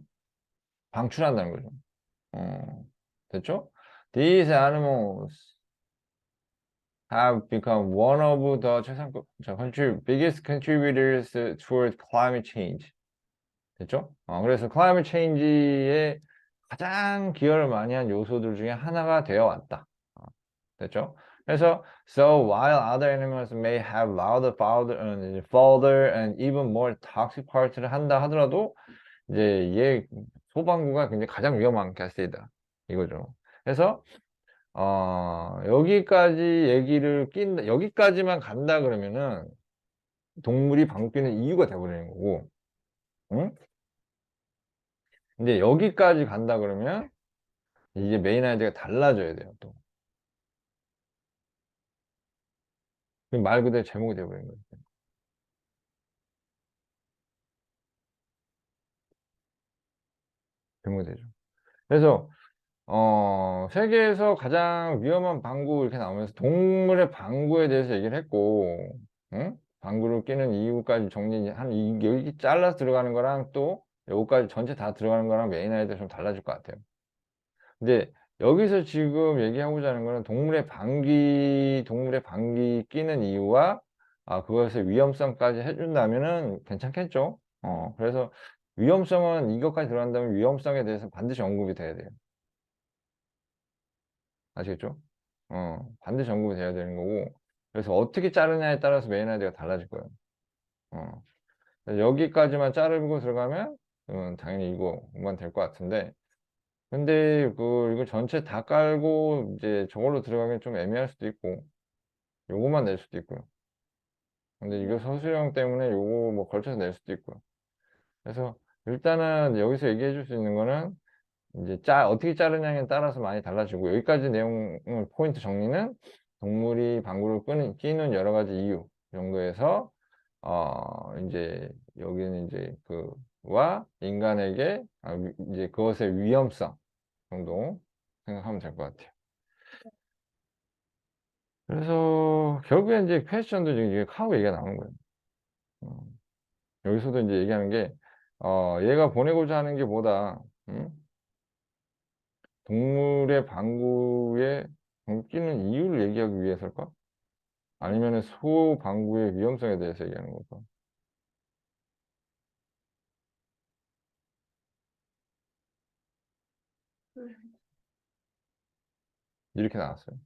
Speaker 1: 방출한다는 거죠. 됐죠? These animals have become one of the biggest contributors toward climate change. 됐죠? 그래서 climate change에 가장 기여를 많이 한 요소들 중에 하나가 되어 왔다. 됐죠? 그래서 so while other animals may have louder and even more toxic part를 한다 하더라도 이제 얘 소방구가 굉장히 가장 위험한 가스이다 이거죠. 그래서 여기까지 얘기를 낀다 여기까지만 간다 그러면은 동물이 방귀는 이유가 돼버리는 거고, 응? 근데 여기까지 간다 그러면 이제 메인 아이디어가 달라져야 돼요 또. 말 그대로 제목이 돼버린 거예요. 제목이 되죠. 그래서 세계에서 가장 위험한 방구 이렇게 나오면서 동물의 방구에 대해서 얘기를 했고, 응? 방구를 끼는 이유까지 정리, 여기 잘라서 들어가는 거랑 또 여기까지 전체 다 들어가는 거랑 메인 아이디어 좀 달라질 것 같아요. 근데 여기서 지금 얘기하고자 하는 거는 동물의 방귀 끼는 이유와 그것의 위험성까지 해준다면은 괜찮겠죠? 그래서 위험성은 이것까지 들어간다면 위험성에 대해서 반드시 언급이 돼야 돼요. 아시겠죠? 반드시 언급이 돼야 되는 거고. 그래서 어떻게 자르냐에 따라서 메인 아이디어가 달라질 거예요. 어. 그래서 여기까지만 자르고 들어가면 당연히 이거만 될 것 같은데. 근데 이거 전체 다 깔고 이제 저걸로 들어가긴 좀 애매할 수도 있고, 요거만 낼 수도 있고요. 근데 이거 서술형 때문에 요거 뭐 걸쳐서 낼 수도 있고요. 그래서 일단은 여기서 얘기해 줄 수 있는 거는 이제 어떻게 자르냐에 따라서 많이 달라지고, 여기까지 내용 포인트 정리는 동물이 방구를 끼는 여러 가지 이유 정도에서 이제 여기는 이제 그와 인간에게 이제 그것의 위험성 정도 생각하면 될 것 같아요. 그래서 결국엔 이제 퀘스천도 이게 카우 얘기가 나오는 거예요. 어, 여기서도 이제 얘기하는 게 얘가 보내고자 하는 게 뭐다. 응? 동물의 방구에 끼는 이유를 얘기하기 위해서일까? 아니면은 소 방구의 위험성에 대해서 얘기하는 걸까? 이렇게 나왔어요.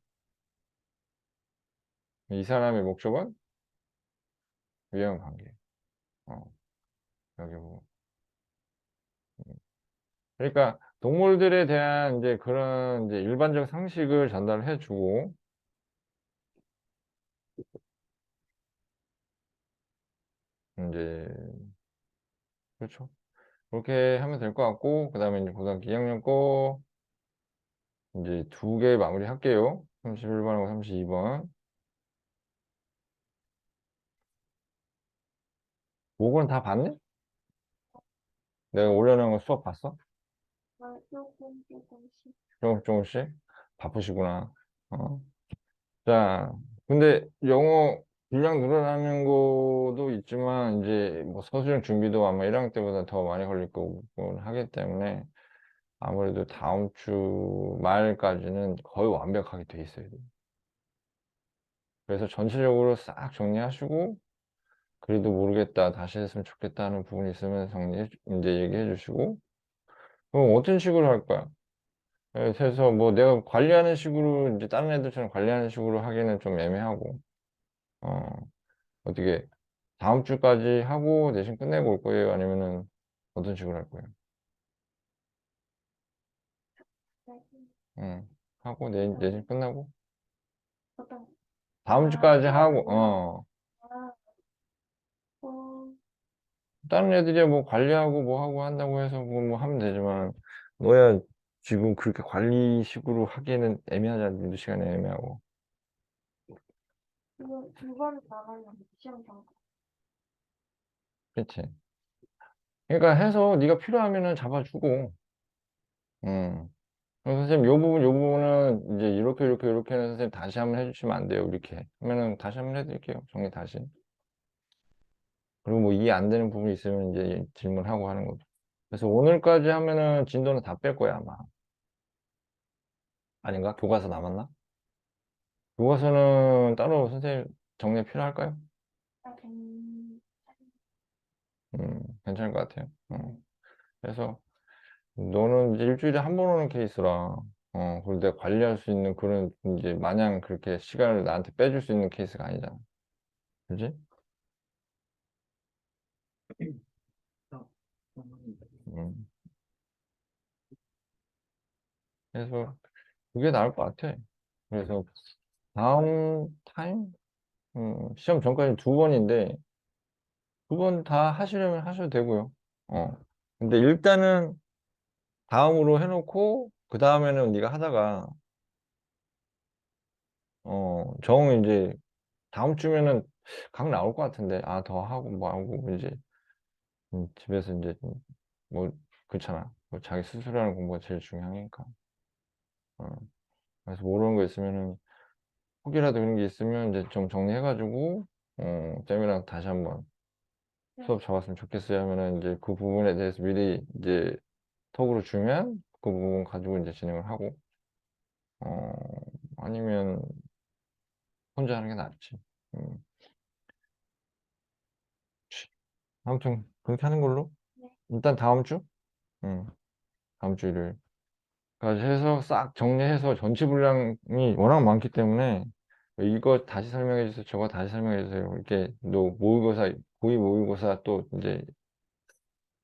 Speaker 1: 이 사람의 목적은 위험 관계. 어, 여기 보고. 그러니까 동물들에 대한 이제 그런 이제 일반적 상식을 전달해 주고, 이제, 그렇죠. 그렇게 하면 될 것 같고, 그 다음에 이제 고등학교 2학년 거, 이제 두 개 마무리 할게요. 31번하고 32번. 목은 다 봤네? 내가 올려놓은 거 수업 봤어?
Speaker 2: 조금씩.
Speaker 1: 조금씩? 바쁘시구나. 어. 자, 근데 영어 분량 늘어나는 것도 있지만, 이제 뭐 서술형 준비도 아마 1학년 때보다 더 많이 걸릴 거고 하기 때문에, 아무래도 다음 주 말까지는 거의 완벽하게 돼 있어야 돼요. 그래서 전체적으로 싹 정리하시고, 그래도 모르겠다, 다시 했으면 좋겠다 하는 부분이 있으면 이제 얘기해 주시고, 그럼 어떤 식으로 할 거야? 그래서 뭐 내가 관리하는 식으로, 이제 다른 애들처럼 관리하는 식으로 하기는 좀 애매하고, 어, 어떻게, 다음 주까지 하고 내신 끝내고 올 거예요? 아니면은 어떤 식으로 할 거예요? 응. 하고 내신 끝나고?
Speaker 2: 어떤,
Speaker 1: 다음 주까지 하고,
Speaker 2: 수업이요? 아, 어,
Speaker 1: 다른 애들이 뭐 관리하고 뭐 하고 한다고 해서 뭐 하면 되지만, 너야 지금 그렇게 관리식으로 하기에는 애매하잖아. 니도 시간이 애매하고.
Speaker 2: 지금 두번 나가려고 시험 전.
Speaker 1: 그렇지. 그러니까 해서 네가 필요하면은 잡아주고, 음. 그래서 선생님, 요 부분은 이제 이렇게 해서 선생님 다시 한번 해주시면 안 돼요. 이렇게 하면은 다시 한번 해드릴게요. 정리 다시. 그리고 뭐 이해 안 되는 부분이 있으면 이제 질문하고 하는 거죠. 그래서 오늘까지 하면은 진도는 다 뺄 거야, 아마. 아닌가? 교과서 남았나? 교과서는 따로 선생님 정리 필요할까요? 괜찮을 것 같아요. 그래서 너는 이제 일주일에 한 번 오는 케이스라, 그리고 내가 관리할 수 있는 그런, 이제 마냥 그렇게 시간을 나한테 빼줄 수 있는 케이스가 아니잖아. 그지? 음. 그래서 그게 나을 것 같아. 그래서 다음 타임? 시험 전까지 두 번인데, 두 번 다 하시려면 하셔도 되고요. 어. 근데 일단은 다음으로 해놓고, 그 다음에는 네가 하다가, 정 이제 다음 주면은 각 나올 것 같은데, 아, 더 하고 뭐 하고 이제 집에서 이제 뭐 그렇잖아. 뭐 자기 스스로 하는 공부가 제일 중요하니까. 어. 그래서 모르는 거 있으면은 혹이라도 그런 게 있으면 이제 좀 정리해가지고 쌤이랑 다시 한번
Speaker 2: 네.
Speaker 1: 수업 잡았으면 좋겠어요 하면은 이제 그 부분에 대해서 미리 이제 톡으로 주면 그 부분 가지고 이제 진행을 하고 어 아니면 혼자 하는 게 낫지. 음. 아무튼 그렇게 하는 걸로
Speaker 2: 네.
Speaker 1: 일단 다음 주 음, 다음 주 일요일까지 해서 싹 정리해서 전체 분량이 워낙 많기 때문에 이거 다시 설명해 주세요. 저거 다시 설명해 주세요. 이렇게 너 모의고사 고위 모의고사 또 이제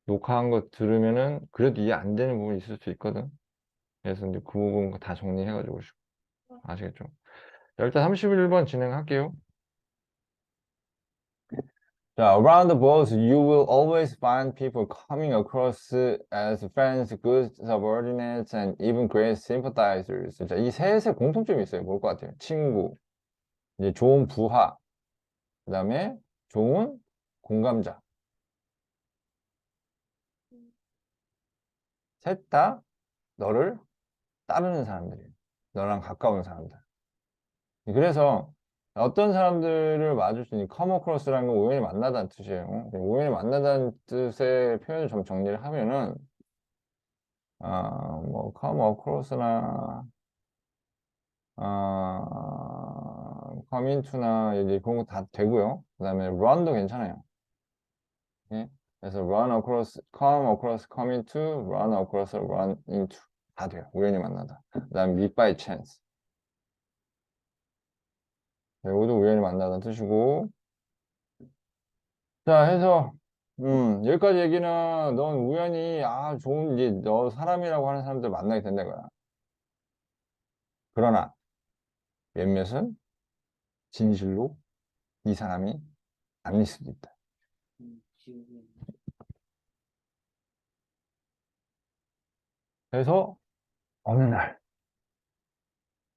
Speaker 1: 녹화한 거 들으면은 그래도 이해 안 되는 부분이 있을 수 있거든. 그래서 이제 그 부분 다 정리해가지고 아시겠죠? 자, 일단 31번 진행할게요. 자, around the world, you will always find people coming across as friends, good subordinates, and even great sympathizers. 자, 이 셋의 공통점이 있어요. 뭘 것 같아요? 친구, 이제 좋은 부하, 그 다음에 좋은 공감자.
Speaker 2: 음,
Speaker 1: 셋 다 너를 따르는 사람들이에요. 너랑 가까운 사람들. 그래서 어떤 사람들을 맞을 수 있는 come across라는 건 우연히 만나다는 뜻이에요. 우연히 만나다는 뜻의 표현을 좀 정리를 하면은 뭐 come across나 come into나 이제 그런 거 다 되고요. 그 다음에 run도 괜찮아요. 예? 그래서 run across, come across, come into, run across, run into 다 돼요. 우연히 만나다. 그 다음에 meet by chance. 이것도 우연히 만나다는 뜻이고 자, 해서, 여기까지 얘기는 넌 우연히, 좋은, 이제 너 사람이라고 하는 사람들 만나게 된다 거야. 그러나 몇몇은 진실로 이 사람이 아닐 수도 있다. 그래서 어느 날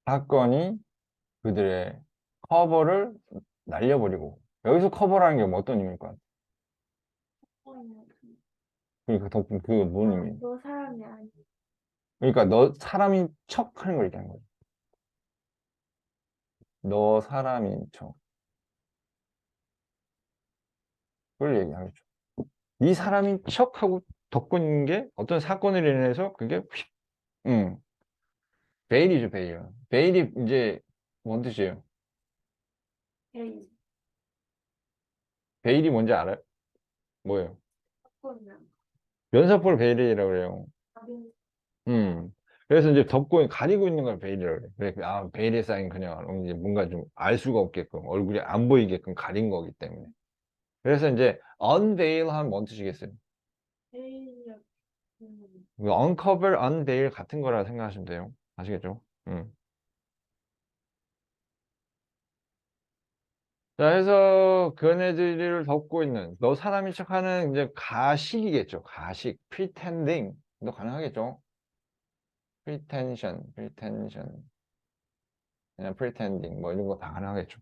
Speaker 1: 사건이 그들의 커버를 날려버리고, 여기서 커버라는 게 뭐 어떤 의미일 것 같아? 그러니까 그게 뭔 의미?
Speaker 2: 너 사람이 아니.
Speaker 1: 그러니까 너 사람인 척 하는 걸 얘기하는 거야. 너 사람인 척. 그걸 얘기하겠죠. 이 사람인 척하고 덮고 있는 게 어떤 사건으로 인해서 그게 휙, 음, 베일이죠, 베일. 베일이 이제 뭔 뜻이에요?
Speaker 2: 에이,
Speaker 1: 베일이 뭔지 알아요? 뭐예요?
Speaker 2: 바꾸면.
Speaker 1: 면사포를 베일이라고 그래요.
Speaker 2: 아닌,
Speaker 1: 음. 그래서 이제 덮고 가리고 있는 걸 베일이라고 그래요. 그래, 베일에 쌓인 그냥 이제 뭔가 좀 알 수가 없게끔 얼굴이 안 보이게끔 가린 거기 때문에. 그래서 이제 unveil 하면 뭔 뜻이겠어요?
Speaker 2: 에이,
Speaker 1: uncover, unveil 같은 거라 생각하시면 돼요. 아시겠죠? 자, 해서 그네들을 덮고 있는 너 사람인 척하는 이제 가식이겠죠. 가식, pretending도 가능하겠죠. pretension, 그냥 pretending 뭐 이런 거 다 가능하겠죠.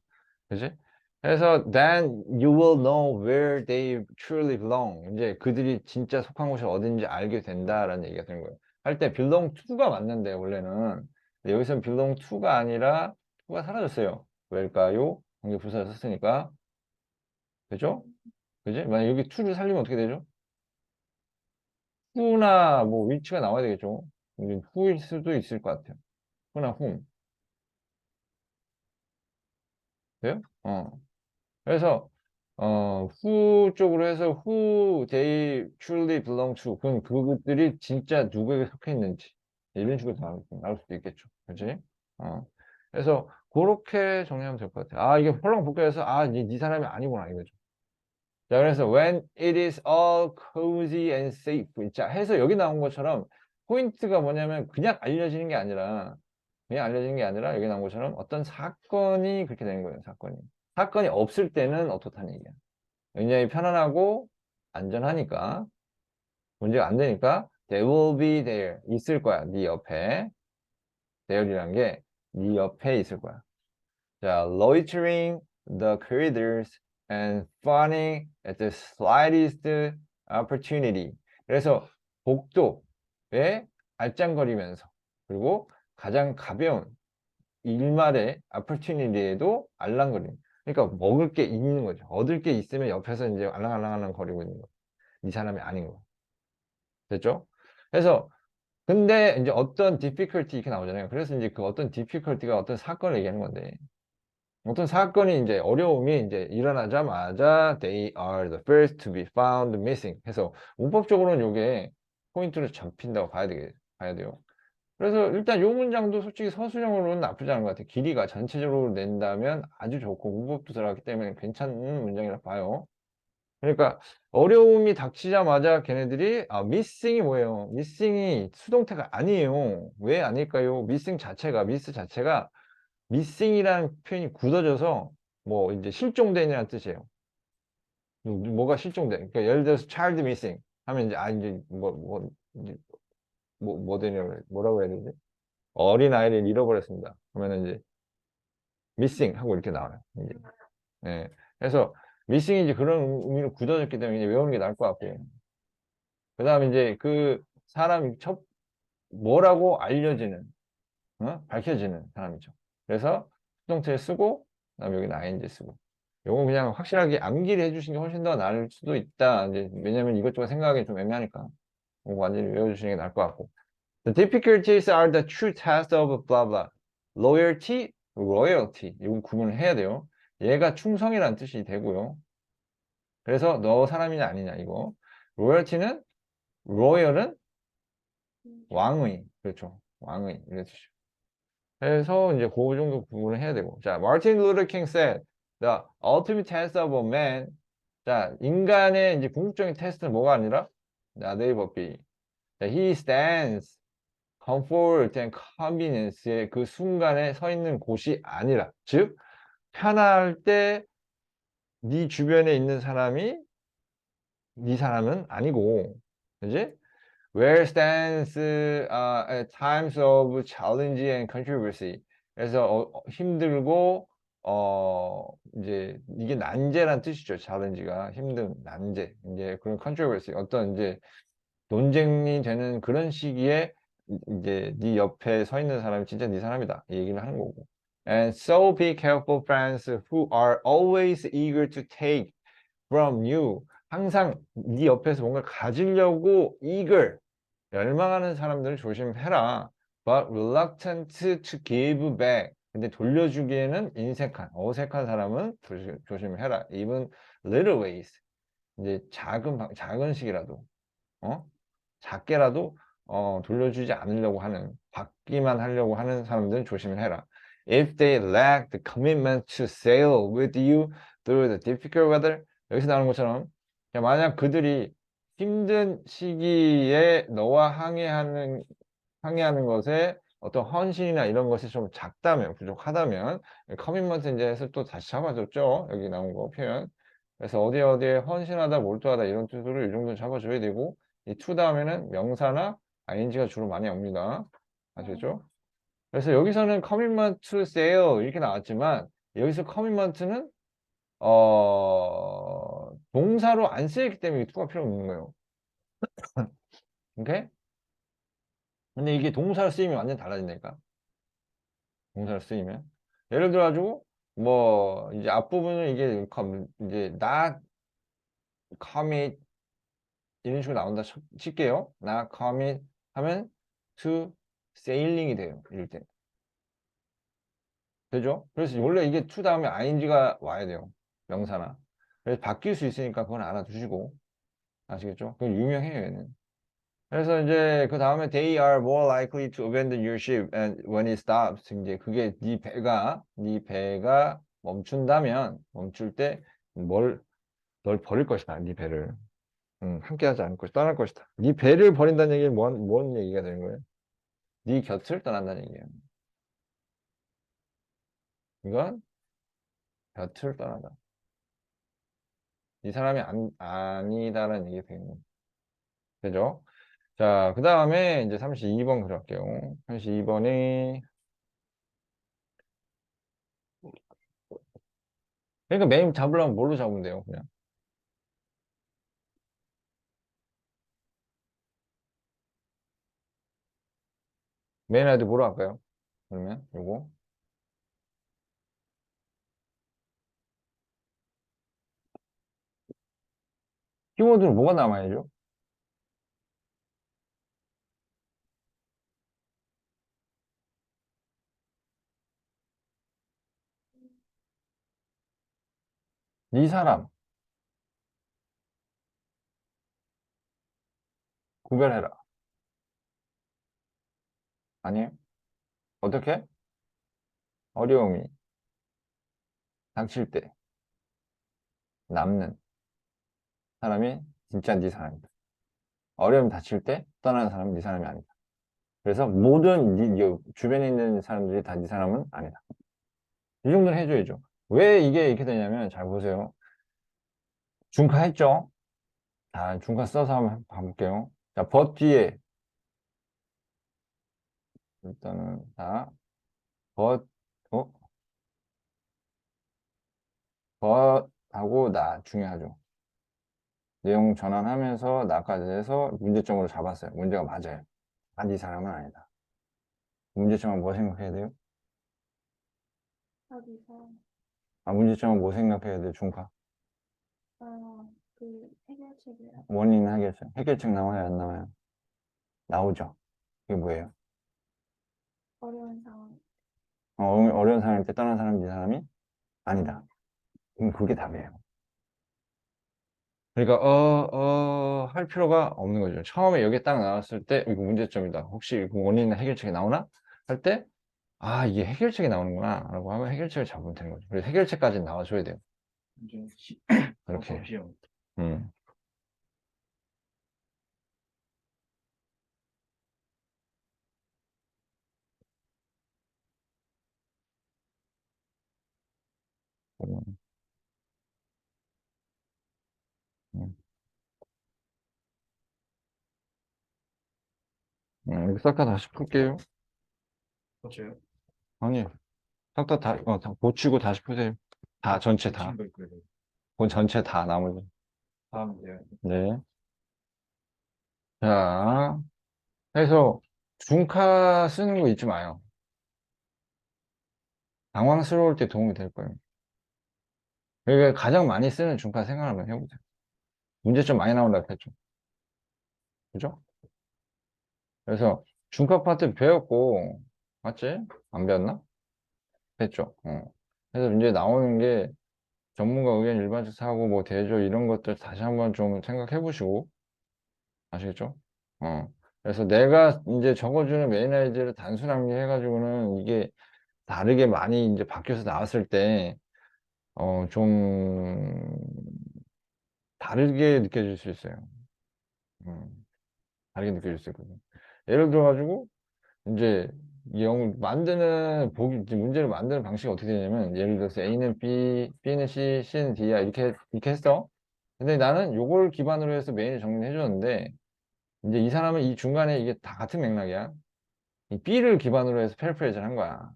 Speaker 1: 그지? 그래서 then you will know where they truly belong. 이제 그들이 진짜 속한 곳이 어딘지 알게 된다라는 얘기가 되는 거예요. 할 때 belong to가 맞는데 원래는 근데 여기서는 belong to가 아니라 to가 사라졌어요. 왜일까요? 관계 부사를 썼으니까. 그죠? 그지? 만약 여기 to를 살리면 어떻게 되죠? who나 뭐 위치가 나와야 되겠죠. who일 수도 있을 것 같아요. who나 whom. 돼요? 그래서 who 쪽으로 해서 who they truly belong to. 그건 그것들이 진짜 누구에게 속해 있는지 이런 식으로 나올 수도 있겠죠. 그지? 어. 그래서 그렇게 정리하면 될 것 같아요. 이게 헐렁복잡해서 네 사람이 아니구나 이거죠. 자, 그래서 when it is all cozy and safe. 자, 해서 여기 나온 것처럼 포인트가 뭐냐면 그냥 알려지는 게 아니라 여기 나온 것처럼 어떤 사건이 그렇게 되는 거예요, 사건이. 사건이 없을 때는 어떻다는 얘기야. 굉장히 편안하고 안전하니까 문제가 안 되니까 they will be there. 있을 거야, 네 옆에. there이란 게 네 옆에 있을 거야. 자, loitering the creators and funny at the slightest opportunity. 그래서 복도에 알짱거리면서 그리고 가장 가벼운 일말의 opportunity에도 알랑거리는. 그러니까 먹을 게 있는 거죠. 얻을 게 있으면 옆에서 이제 알랑알랑알랑 거리고 있는 거. 이 사람이 아닌 거. 됐죠? 그래서 근데 이제 어떤 difficulty 이렇게 나오잖아요. 그래서 이제 그 어떤 difficulty가 어떤 사건을 얘기하는 건데 어떤 사건이 이제 어려움이 이제 일어나자마자 they are the first to be found missing 해서 문법적으로는 이게 포인트로 잡힌다고 봐야 돼요. 그래서 일단 요 문장도 솔직히 서술형으로는 나쁘지 않은 것 같아요. 길이가 전체적으로 낸다면 아주 좋고 문법도 들어갔기 때문에 괜찮은 문장이라 봐요. 그러니까 어려움이 닥치자마자 걔네들이 missing이 뭐예요? missing이 수동태가 아니에요. 왜 아닐까요? miss 자체가 missing이라는 표현이 굳어져서 뭐 이제 실종된이라는 뜻이에요. 뭐가 실종돼? 그러니까 예를 들어서 child missing 하면 이제 이제 이제 뭐라고 해야 되지? 어린 아이를 잃어버렸습니다. 그러면 이제 missing 하고 이렇게 나와요. 이제. 예. 그래서 missing이 이제 그런 의미로 굳어졌기 때문에 이제 외우는 게 나을 것 같고요. 그 다음에 이제 그 사람이 뭐라고 알려지는, 밝혀지는 사람이죠. 그래서 수동태 쓰고, 그 다음에 여기는 ing 쓰고. 요거 그냥 확실하게 암기를 해주시는 게 훨씬 더 나을 수도 있다. 이제 왜냐면 이것저것 생각하기 좀 애매하니까. 이거 완전히 외워주시는 게 나을 것 같고. The difficulties are the true test of blah blah. Loyalty, royalty. 이건 구분을 해야 돼요. 얘가 충성이라는 뜻이 되고요. 그래서 너 사람이냐 아니냐 이거. royalty는 royal은 왕의, 그렇죠. 왕의 이런 뜻이죠. 그래서 이제 그 정도 구분을 해야 되고. 자, Martin Luther King said, the ultimate test of a man. 자, 인간의 이제 궁극적인 테스트는 뭐가 아니라, 자, 네이버 B. 자, he stands comfort and convenience의 그 순간에 서 있는 곳이 아니라, 즉 편할 때 네 주변에 있는 사람이 네 사람은 아니고, 그지? Where stands at times of challenge and controversy. 그래서 힘들고 이제 이게 난제란 뜻이죠. challenge가 힘든 난제. 이제 그런 controversy 어떤 이제 논쟁이 되는 그런 시기에 이제 네 옆에 서 있는 사람이 진짜 네 사람이다. 이 얘기를 하는 거고. And so be careful, friends, who are always eager to take from you. 항상 네 옆에서 뭔가 가지려고 eager, 열망하는 사람들을 조심해라. But reluctant to give back. 근데 돌려주기에는 인색한, 어색한 사람은 조심해라. Even little ways. 이제 작은 식이라도, 어? 작게라도 돌려주지 않으려고 하는, 받기만 하려고 하는 사람들은 조심을 해라. If they lack the commitment to sail with you through the difficult weather. 여기서 나오는 것처럼 만약 그들이 힘든 시기에 너와 항해하는 것에 어떤 헌신이나 이런 것이 좀 작다면, 부족하다면, 커밋먼트 이제 해서 또 다시 잡아줬죠. 여기 나온 거 표현. 그래서 어디에 헌신하다, 몰두하다 이런 뜻으로 이 정도 잡아줘야 되고, 이 to 다음에는 명사나 ing가 주로 많이 옵니다. 아시겠죠? 그래서 여기서는 commitment to sail 이렇게 나왔지만, 여기서 commitment는 동사로 안 쓰였기 때문에 to가 필요 없는 거예요. 오케이? 근데 이게 동사로 쓰이면 완전 달라진다니까. 동사로 쓰이면. 예를 들어 가지고 뭐 이제 앞부분은 이게 이제 not commit 이런 식으로 나온다 칠게요. not commit 하면 to sailing이 돼요. 이럴 때. 되죠? 그래서 원래 이게 to 다음에 ing가 와야 돼요. 명사나. 그래서 바뀔 수 있으니까 그건 알아두시고. 아시겠죠? 그건 유명해요, 얘는. 그래서 이제 그 다음에 they are more likely to abandon your ship and when it stops. 이제 그게 네 배가 멈출 때 널 버릴 것이다. 네 배를. 함께하지 않을 것이 떠날 것이다. 네 배를 버린다는 얘기는 뭔 얘기가 되는 거예요? 네 곁을 떠난다는 얘기예요. 이건 곁을 떠나다. 이 사람이 아니다라는 얘기가 되는 거예요. 그죠? 자, 그 다음에 이제 32번 그럴게요. 32번이 그러니까 메인 잡으려면 뭘로 잡으면 돼요, 그냥. 메인 아이디 뭐로 할까요? 그러면, 요거. 키워드는 뭐가 남아야죠? 이 사람, 구별해라. 아니에요? 어떻게? 어려움이 닥칠 때 남는 사람이 진짜 네 사람이다. 어려움이 닥칠 때 떠나는 사람은 네 사람이 아니다. 그래서 모든 주변에 있는 사람들이 다 네 사람은 아니다. 이 정도는 해줘야죠. 왜 이게 이렇게 되냐면 잘 보세요. 중카 했죠? 자, 중카 써서 한번 봐볼게요. 자, 벗 뒤에 일단은 자, 벗, 어? 벗하고 나 중요하죠. 내용 전환하면서 나까지 해서 문제점으로 잡았어요. 문제가 맞아요. 아, 네 사람은 아니다. 문제점은 뭐 생각해야 돼요?
Speaker 2: 어디서,
Speaker 1: 아, 문제점은 뭐 생각해야 돼요? 중카.
Speaker 2: 그 해결책이요.
Speaker 1: 원인 해결책. 해결책 나와요? 안 나와요? 나오죠. 이게 뭐예요?
Speaker 2: 어려운 상황.
Speaker 1: 어려운 상황일 때 떠난 사람이 네 사람이 아니다. 그게 답이에요. 그러니까 할 필요가 없는 거죠. 처음에 여기 딱 나왔을 때 이거 문제점이다. 혹시 그 원인 해결책이 나오나? 할 때 아, 이게 해결책이 나오는구나 라고 하면 해결책을 잡으면 되는 거죠. 그래서 해결책까지 나와줘야 돼요.
Speaker 3: 이제
Speaker 1: 그렇게.
Speaker 3: 비용.
Speaker 1: 음. 음. 음. 이거 싹 다 다시 풀게요.
Speaker 3: 그렇죠.
Speaker 1: 아니, 다 고치고 다시 푸세요. 다, 전체 다.
Speaker 3: 거 있고요.
Speaker 1: 본 전체 다, 나머지.
Speaker 3: 다음 이제
Speaker 1: 네. 자, 해서 중카 쓰는 거 잊지 마요. 당황스러울 때 도움이 될 거예요. 그러니까 가장 많이 쓰는 중카 생각 한번 해보세요. 문제점 많이 나온다 했죠. 그죠? 그래서 중카 파트 배웠고, 맞지? 안 배웠나? 했죠. 그래서 이제 나오는 게 전문가 의견, 일반적 사고, 뭐 대조 이런 것들 다시 한번 좀 생각해 보시고, 아시겠죠? 어. 그래서 내가 이제 적어주는 메인 아이디를 단순하게 해가지고는 이게 다르게 많이 이제 바뀌어서 나왔을 때, 좀 다르게 느껴질 수 있어요. 다르게 느껴질 수 있거든요. 예를 들어가지고, 이제 이제 문제를 만드는 방식이 어떻게 되냐면, 예를 들어서 A는 B, B는 C, C는 D야. 이렇게 했어. 근데 나는 요걸 기반으로 해서 메인을 정리를 해줬는데, 이제 이 사람은 이 중간에 이게 다 같은 맥락이야. 이 B를 기반으로 해서 패러프레이즈를 한 거야.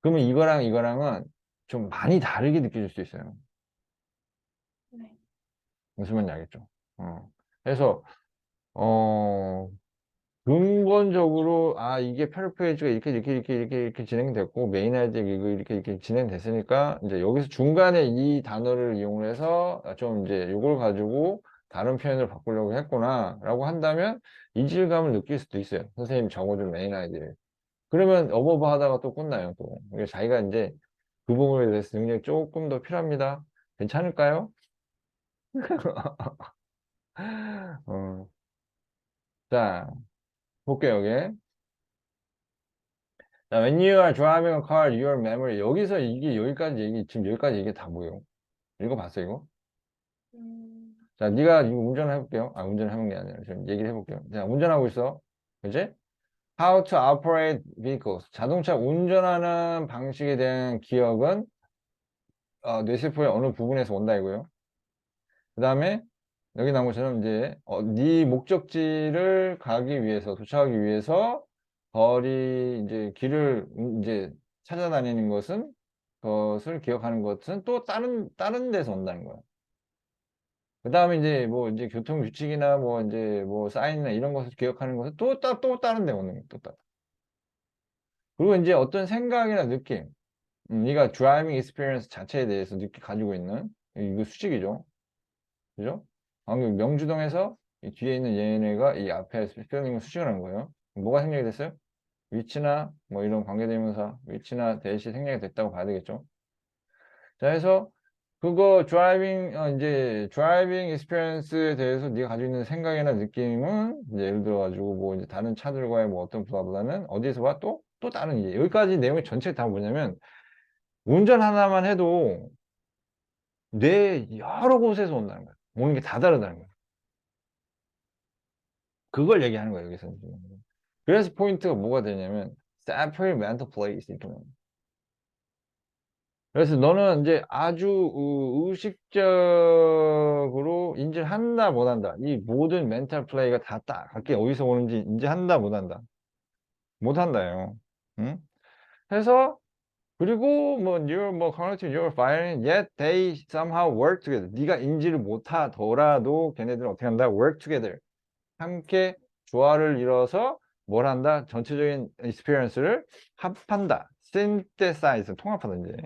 Speaker 1: 그러면 이거랑 이거랑은 좀 많이 다르게 느껴질 수 있어요.
Speaker 2: 네.
Speaker 1: 무슨 말인지 알겠죠? 그래서, 어, 근본적으로, 아, 이게 패러프레이즈가 이렇게 진행됐고, 메인 아이디 이거 이렇게 진행됐으니까, 이제 여기서 중간에 이 단어를 이용해서 좀 이제 이걸 가지고 다른 표현을 바꾸려고 했구나, 라고 한다면, 이질감을 느낄 수도 있어요. 선생님이 적어준 메인 아이디를. 그러면 어버버 하다가 또 끝나요, 또. 그래서 자기가 이제 그 부분에 대해서 능력이 조금 더 필요합니다. 괜찮을까요? 어, 자, 볼게요, 여기. 자, when you are driving a car, your memory. 여기서 이게 지금 여기까지 이게 다 뭐예요? 읽어봤어, 이거?
Speaker 2: 음,
Speaker 1: 자, 네가 이거 운전을 해볼게요. 아, 운전을 해본 게 아니라 좀 얘기를 해볼게요. 자, 운전하고 있어. 그지? How to operate vehicles. 자동차 운전하는 방식에 대한 기억은 뇌세포의 어느 부분에서 온다 이거예요. 그 다음에 여기 나온 것처럼 이제 네 목적지를 가기 위해서 도착하기 위해서 이제 길을 이제 찾아다니는 것은 것을 기억하는 것은 또 다른 데서 온다는 거야. 그 다음에 이제 뭐 이제 교통 규칙이나 뭐 이제 뭐 사인이나 이런 것을 기억하는 것은 또 다른 데 오는 거야. 또 다른. 그리고 이제 어떤 생각이나 느낌, 네가 드라이빙 익스피리언스 자체에 대해서 가지고 있는 이거 수직이죠. 그죠? 방금 명주동에서 이 뒤에 있는 얘네가 이 앞에 스펠링을 수식을 한 거예요. 뭐가 생략이 됐어요? 위치나 뭐 이런 관계대명사, 위치나 대시 생략이 됐다고 봐야 되겠죠. 자, 해서 그거 이제 드라이빙 익스피리언스에 대해서 네가 가지고 있는 생각이나 느낌은 이제 예를 들어 가지고 뭐 이제 다른 차들과의 뭐 어떤 블라블라는 어디서 와? 또 다른 이제 여기까지 내용이 전체 다 뭐냐면 운전 하나만 해도 뇌 여러 곳에서 온다는 거야. 오는 게 다 다르다는 거야. 그걸 얘기하는 거예요, 여기서. 그래서 포인트가 뭐가 되냐면, separate mental place. 이렇게 나와요. 그래서 너는 이제 아주 의식적으로 인지를 한다, 못 한다. 이 모든 멘탈 플레이가 다 딱, 각기 어디서 오는지 인지한다, 못 한다. 못 한다요. 응? 해서, 그리고 뭐, 뭐, cognitive, neural firing, yet they somehow work together. 네가 인지를 못하더라도 걔네들은 어떻게 한다? work together. 함께 조화를 이뤄서 뭘 한다? 전체적인 experience를 합한다. synthesize, 통합하다 이제.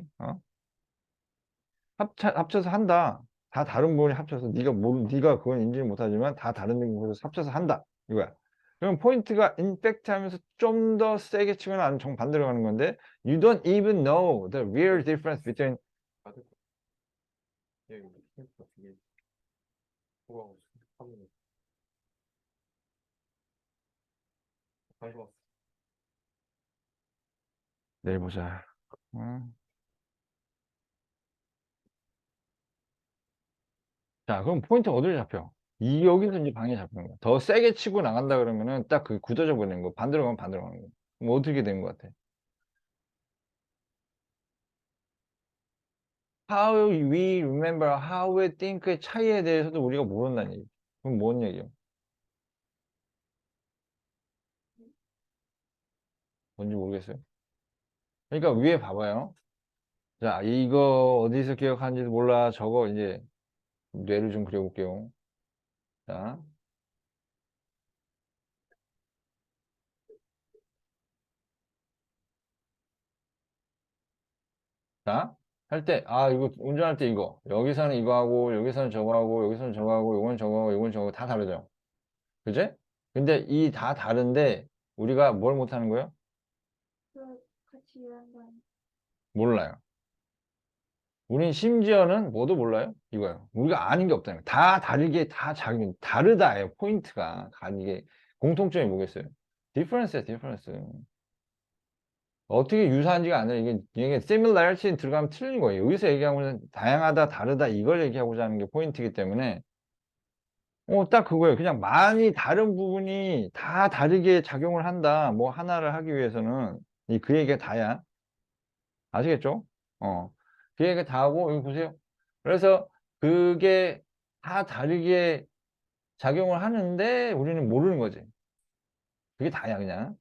Speaker 1: 합쳐서 한다. 다 다른 부분이 합쳐서 네가 그건 인지를 못하지만 다 다른 부분에서 합쳐서 한다. 이거야. 그럼 포인트가 infect 하면서 좀 더 세게 치거나 아니면 정반대로 가는 건데 you don't even know the real difference between
Speaker 3: 받을 거. 예, 이거 힌트가 되게 좋아하고 하고 관심 없어.
Speaker 1: 내일 보자. 어. 자, 그럼 포인트 어디로 잡혀? 여기서 이제 방에 잡히는 거야. 더 세게 치고 나간다 그러면은 딱 그 굳어져 버리는 거. 반대로 가면 반대로 가는 거. 그럼 어떻게 된 것 같아? How we remember, how we think의 차이에 대해서도 우리가 모른다는 얘기. 그럼 뭔 얘기야? 뭔지 모르겠어요. 그러니까 위에 봐봐요. 자, 이거 어디서 기억하는지도 몰라. 저거 이제 뇌를 좀 그려볼게요. 자, 자, 할 때, 이거 운전할 때 이거. 여기서는 이거 하고, 여기서는 저거 하고, 여기서는 저거 하고, 요건 저거 하고, 요건 저거 다 다르죠. 그지? 근데 이 다 다른데 우리가 뭘 못하는 거예요?
Speaker 2: 그 같이 일한 건
Speaker 1: 몰라요. 우린 심지어는 뭐도 몰라요? 이거요. 우리가 아는 게 없다는 거예요. 다 다르게 다 자기 다르다예요. 포인트가. 이게 공통점이 뭐겠어요? 디퍼런스야, 디퍼런스. 어떻게 유사한지가 아니라 이게 similarity 들어가면 틀린 거예요. 여기서 얘기하고는 다양하다, 다르다 이걸 얘기하고자 하는 게 포인트이기 때문에 딱 그거예요. 그냥 많이 다른 부분이 다 다르게 작용을 한다. 뭐 하나를 하기 위해서는 그 얘기가 다야. 아시겠죠? 어. 그 얘기가 다하고 여기 보세요. 그래서 그게 다 다르게 작용을 하는데 우리는 모르는 거지. 그게 다야 그냥.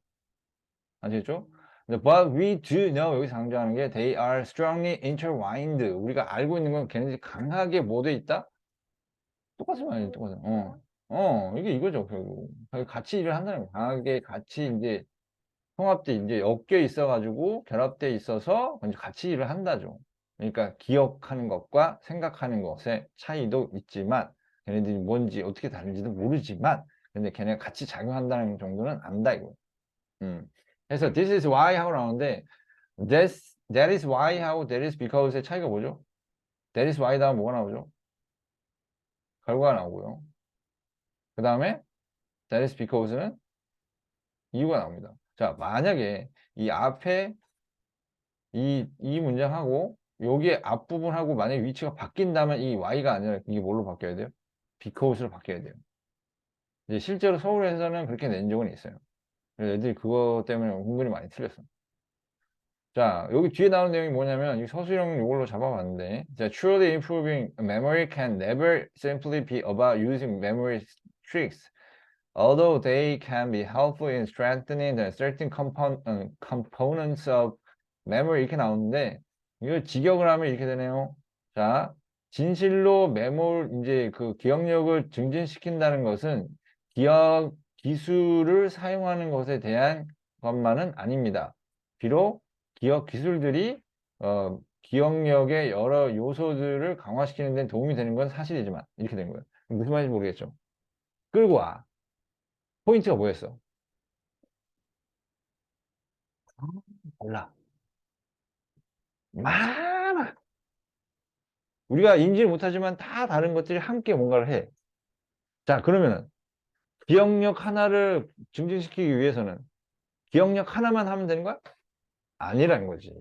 Speaker 1: 아시겠죠? But we do know 여기서 강조하는 게 they are strongly intertwined. 우리가 알고 있는 건 걔네들이 강하게 뭐돼 있다? 똑같은 말이에요. 똑같은. 이게 이거죠. 결국. 같이 일을 한다는 거예요. 강하게 같이 이제 통합돼 이제 엮여 있어가지고 결합돼 있어서 이제 같이 일을 한다죠. 그러니까 기억하는 것과 생각하는 것의 차이도 있지만 걔네들이 뭔지 어떻게 다른지도 모르지만 근데 걔네가 같이 작용한다는 정도는 안다 이거. 그래서 this is why 하고 나오는데 that is why 하고 that is because의 차이가 뭐죠? that is why 다음 뭐가 나오죠? 결과가 나오고요. 그 다음에 that is because는 이유가 나옵니다. 자, 만약에 이 앞에 이 문장하고 여기에 앞부분하고 만약에 위치가 바뀐다면 이 y가 아니라 이게 뭘로 바뀌어야 돼요? because로 바뀌어야 돼요. 이제 실제로 서울에서는 그렇게 낸 적은 있어요. 그래서 애들이 그거 때문에 은근히 많이 틀렸어. 자, 여기 뒤에 나오는 내용이 뭐냐면 이 서술형 이걸로 잡아봤는데 자, truly improving memory can never simply be about using memory tricks. Although they can be helpful in strengthening the certain components of memory 이렇게 나오는데 이거 직역을 하면 이렇게 되네요. 자, 진실로 이제 그 기억력을 증진시킨다는 것은 기술을 사용하는 것에 대한 것만은 아닙니다. 비록 기억 기술들이 기억력의 여러 요소들을 강화시키는 데 도움이 되는 건 사실이지만 이렇게 된 거예요. 무슨 말인지 모르겠죠. 끌고 와. 포인트가 뭐였어? 몰라. 많아. 우리가 인지를 못하지만 다 다른 것들이 함께 뭔가를 해. 자, 그러면은 기억력 하나를 증진시키기 위해서는 기억력 하나만 하면 되는 거야? 아니라는 거지.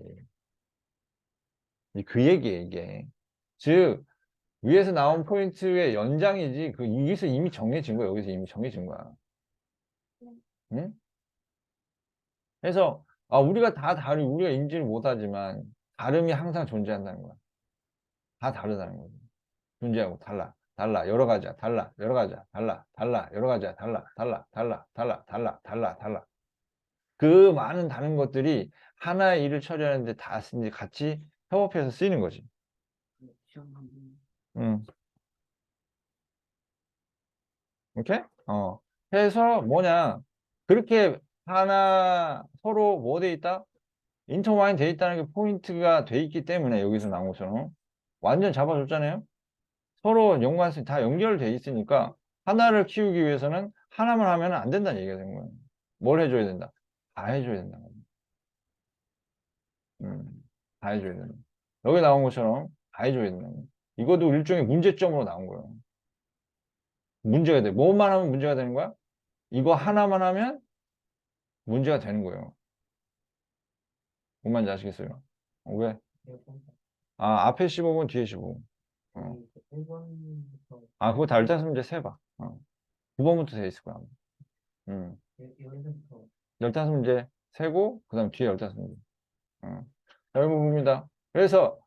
Speaker 1: 그 얘기야, 이게. 즉, 위에서 나온 포인트의 연장이지, 여기서 이미 정해진 거야. 여기서 이미 정해진 거야. 응? 그래서, 우리가 우리가 인지를 못하지만, 다름이 항상 존재한다는 거야. 다 다르다는 거지. 존재하고 달라. 달라. 여러 가지야. 달라. 여러 가지야. 달라. 달라. 여러 가지야. 달라. 달라. 달라. 달라. 달라. 달라. 달라. 그 많은 다른 것들이 하나의 일을 처리하는데 다 이제 같이 협업해서 쓰이는 거지. 음, 오케이? 해서 뭐냐. 그렇게 하나 서로 뭐 돼 있다? 인터마인 돼 있다는 게 포인트가 돼 있기 때문에 여기서 나온 것처럼 완전 잡아줬잖아요. 서로 연관성이 다 연결돼 있으니까 하나를 키우기 위해서는 하나만 하면 안 된다는 얘기가 된 거예요. 뭘 해줘야 된다? 다 해줘야 된다. 다 해줘야 된다. 여기 나온 것처럼 다 해줘야 된다. 이것도 일종의 문제점으로 나온 거예요. 문제가 돼. 뭐만 하면 문제가 되는 거야? 이거 하나만 하면 문제가 되는 거예요. 뭔 말인지 아시겠어요? 왜? 앞에 15분, 뒤에 15분. 어.
Speaker 3: 1번부터
Speaker 1: 그거 다 15문제 세봐. 9번부터 돼 있을 거야. 음.
Speaker 3: 1번부터
Speaker 1: 15문제 세고, 그 다음 뒤에 15문제. 잘 부분입니다. 그래서,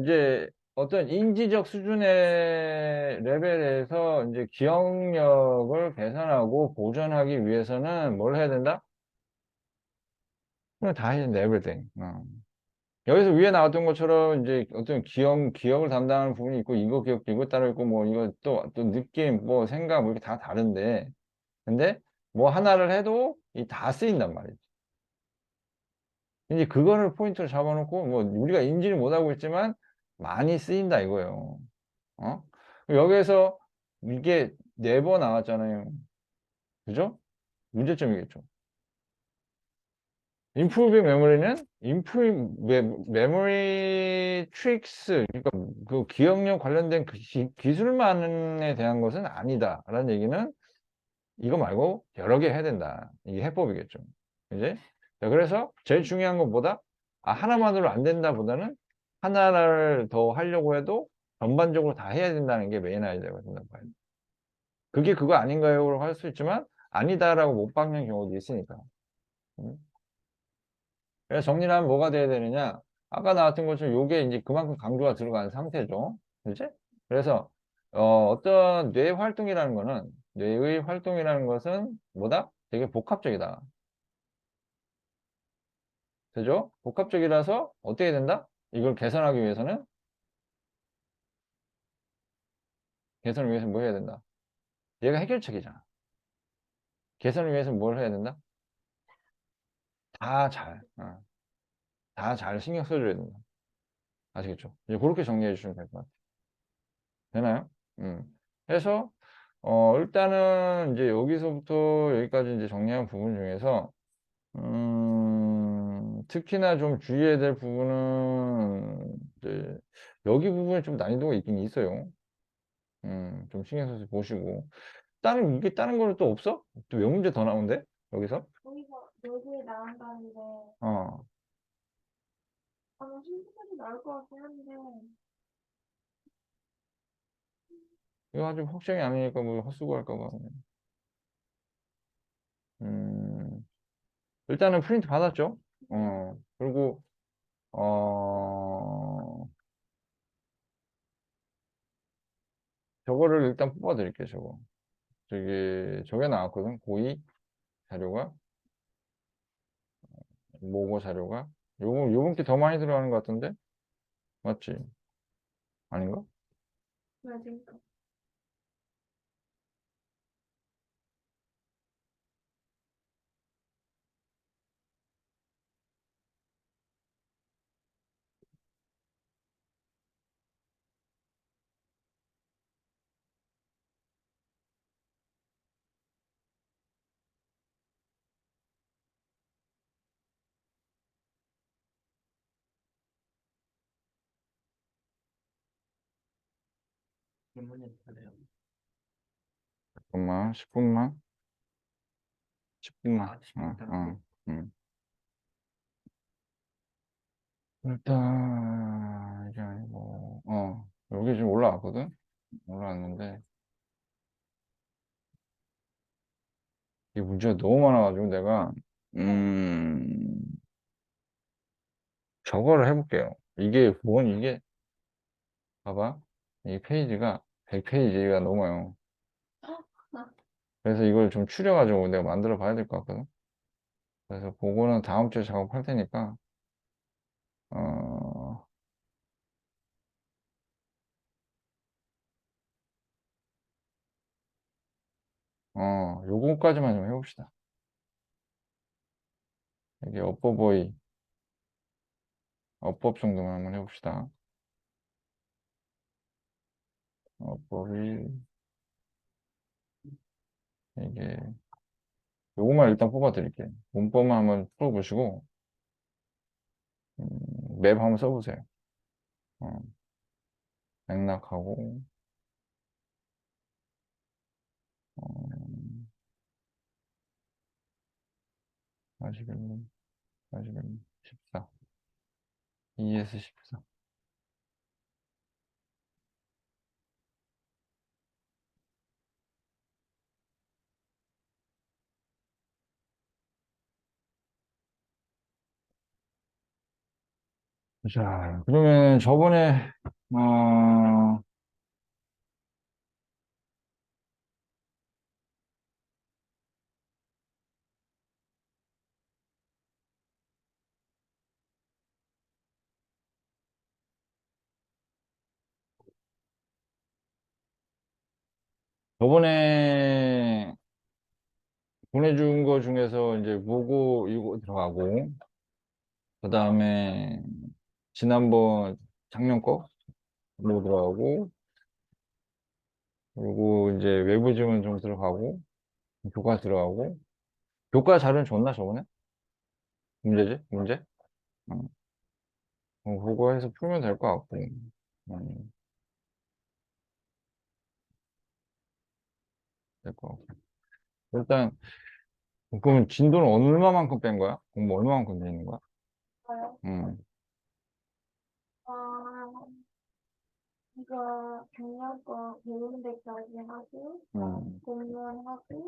Speaker 1: 이제 어떤 인지적 수준의 레벨에서 이제 기억력을 개선하고 보존하기 위해서는 뭘 해야 된다? 그냥 다 해야 된다, everything. 여기서 위에 나왔던 것처럼 이제 어떤 기억을 담당하는 부분이 있고, 이거 기억도 이거 따로 있고, 뭐, 이거 또 느낌, 뭐, 생각, 뭐, 이렇게 다 다른데, 근데 뭐 하나를 해도 이 다 쓰인단 말이지. 이제 그거를 포인트로 잡아놓고, 뭐, 우리가 인지를 못하고 있지만, 많이 쓰인다 이거예요. 어? 여기에서 이게 4번 나왔잖아요. 그죠? 문제점이겠죠. Improving memory는 memory tricks, 그러니까 그 기억력 관련된 그 기술만에 대한 것은 아니다라는 얘기는 이거 말고 여러 개 해야 된다. 이게 해법이겠죠. 이제 그래서 제일 중요한 것보다 하나만으로 안 된다 보다는 하나를 더 하려고 해도 전반적으로 다 해야 된다는 게 메인 아이디어가 된다고 봐요. 그게 그거 아닌가요? 라고 할 수 있지만 아니다라고 못 박는 경우도 있으니까. 음. 그래서 정리를 하면 뭐가 돼야 되느냐? 아까 나왔던 것처럼 요게 이제 그만큼 강조가 들어간 상태죠. 그지? 그래서 어떤 뇌 활동이라는 거는 뇌의 활동이라는 것은 뭐다? 되게 복합적이다. 그죠? 복합적이라서 어떻게 된다? 이걸 개선하기 위해서는 개선을 위해서 뭐 해야 된다? 얘가 해결책이잖아. 개선을 위해서 뭘 해야 된다? 다 잘, 다 잘 신경 써줘야 된다. 아시겠죠? 이제 그렇게 정리해 주시면 될 것 같아요. 되나요? 해서, 일단은 이제 여기서부터 여기까지 이제 정리한 부분 중에서, 특히나 좀 주의해야 될 부분은, 이제 여기 부분에 좀 난이도가 있긴 있어요. 좀 신경 써서 보시고. 이게 다른 거는 또 없어? 또 몇 문제 더 나온대? 여기서?
Speaker 2: 거기서 4개 나온다는데
Speaker 1: 어,
Speaker 2: 아마 힌트까지 나올 것 같긴 한데
Speaker 1: 이거 아직 확정이 아니니까 뭐 헛수고할까 봐. 일단은 프린트 받았죠? 그리고, 어, 저거를 일단 뽑아 드릴게요, 저거. 저게 나왔거든. 고2 자료가, 모고 자료가. 요번 게 더 많이 들어가는 것 같은데? 맞지? 아닌가?
Speaker 2: 맞으니까.
Speaker 3: 질문이 달래요.
Speaker 1: 잠깐만, 10분만? 10분만.
Speaker 3: 아, 10분
Speaker 1: 응. 일단, 이게 아니고, 여기 지금 올라왔거든? 올라왔는데, 이 문제가 너무 많아가지고 내가, 음, 저거를 해볼게요. 이게, 봐봐. 이 페이지가 100페이지가 넘어요. 그래서 이걸 좀 추려가지고 내가 만들어 봐야 될 것 같거든? 그래서 그거는 다음 주에 작업할 테니까, 어, 요거까지만 좀 해봅시다. 이게 어법 정도만 한번 해봅시다. 어법이, 이게, 요것만 일단 뽑아드릴게요. 문법만 한번 풀어보시고, 음, 맵 한번 써보세요. 어, 맥락하고, 어, 41분, 41분, 14, ES 14. 자, 그러면 어, 저번에 보내준 거 중에서 이제 뭐고 이거 들어가고, 그 다음에 지난번 작년 거 뭐 들어가고, 그리고 이제 외부 지문 좀 들어가고, 교과 들어가고, 교과 자료는 줬나 저번에? 문제지? 문제? 어, 그거 해서 풀면 될 것 같고, 될 것 같고. 일단, 그럼 진도는 얼마만큼 뺀 거야? 공부 얼마만큼 돼 있는 거야?
Speaker 2: 저요?
Speaker 1: 음,
Speaker 2: 아, 이거 작년 거 배운 데까지 하고,
Speaker 1: 음.
Speaker 2: 공무원 하고,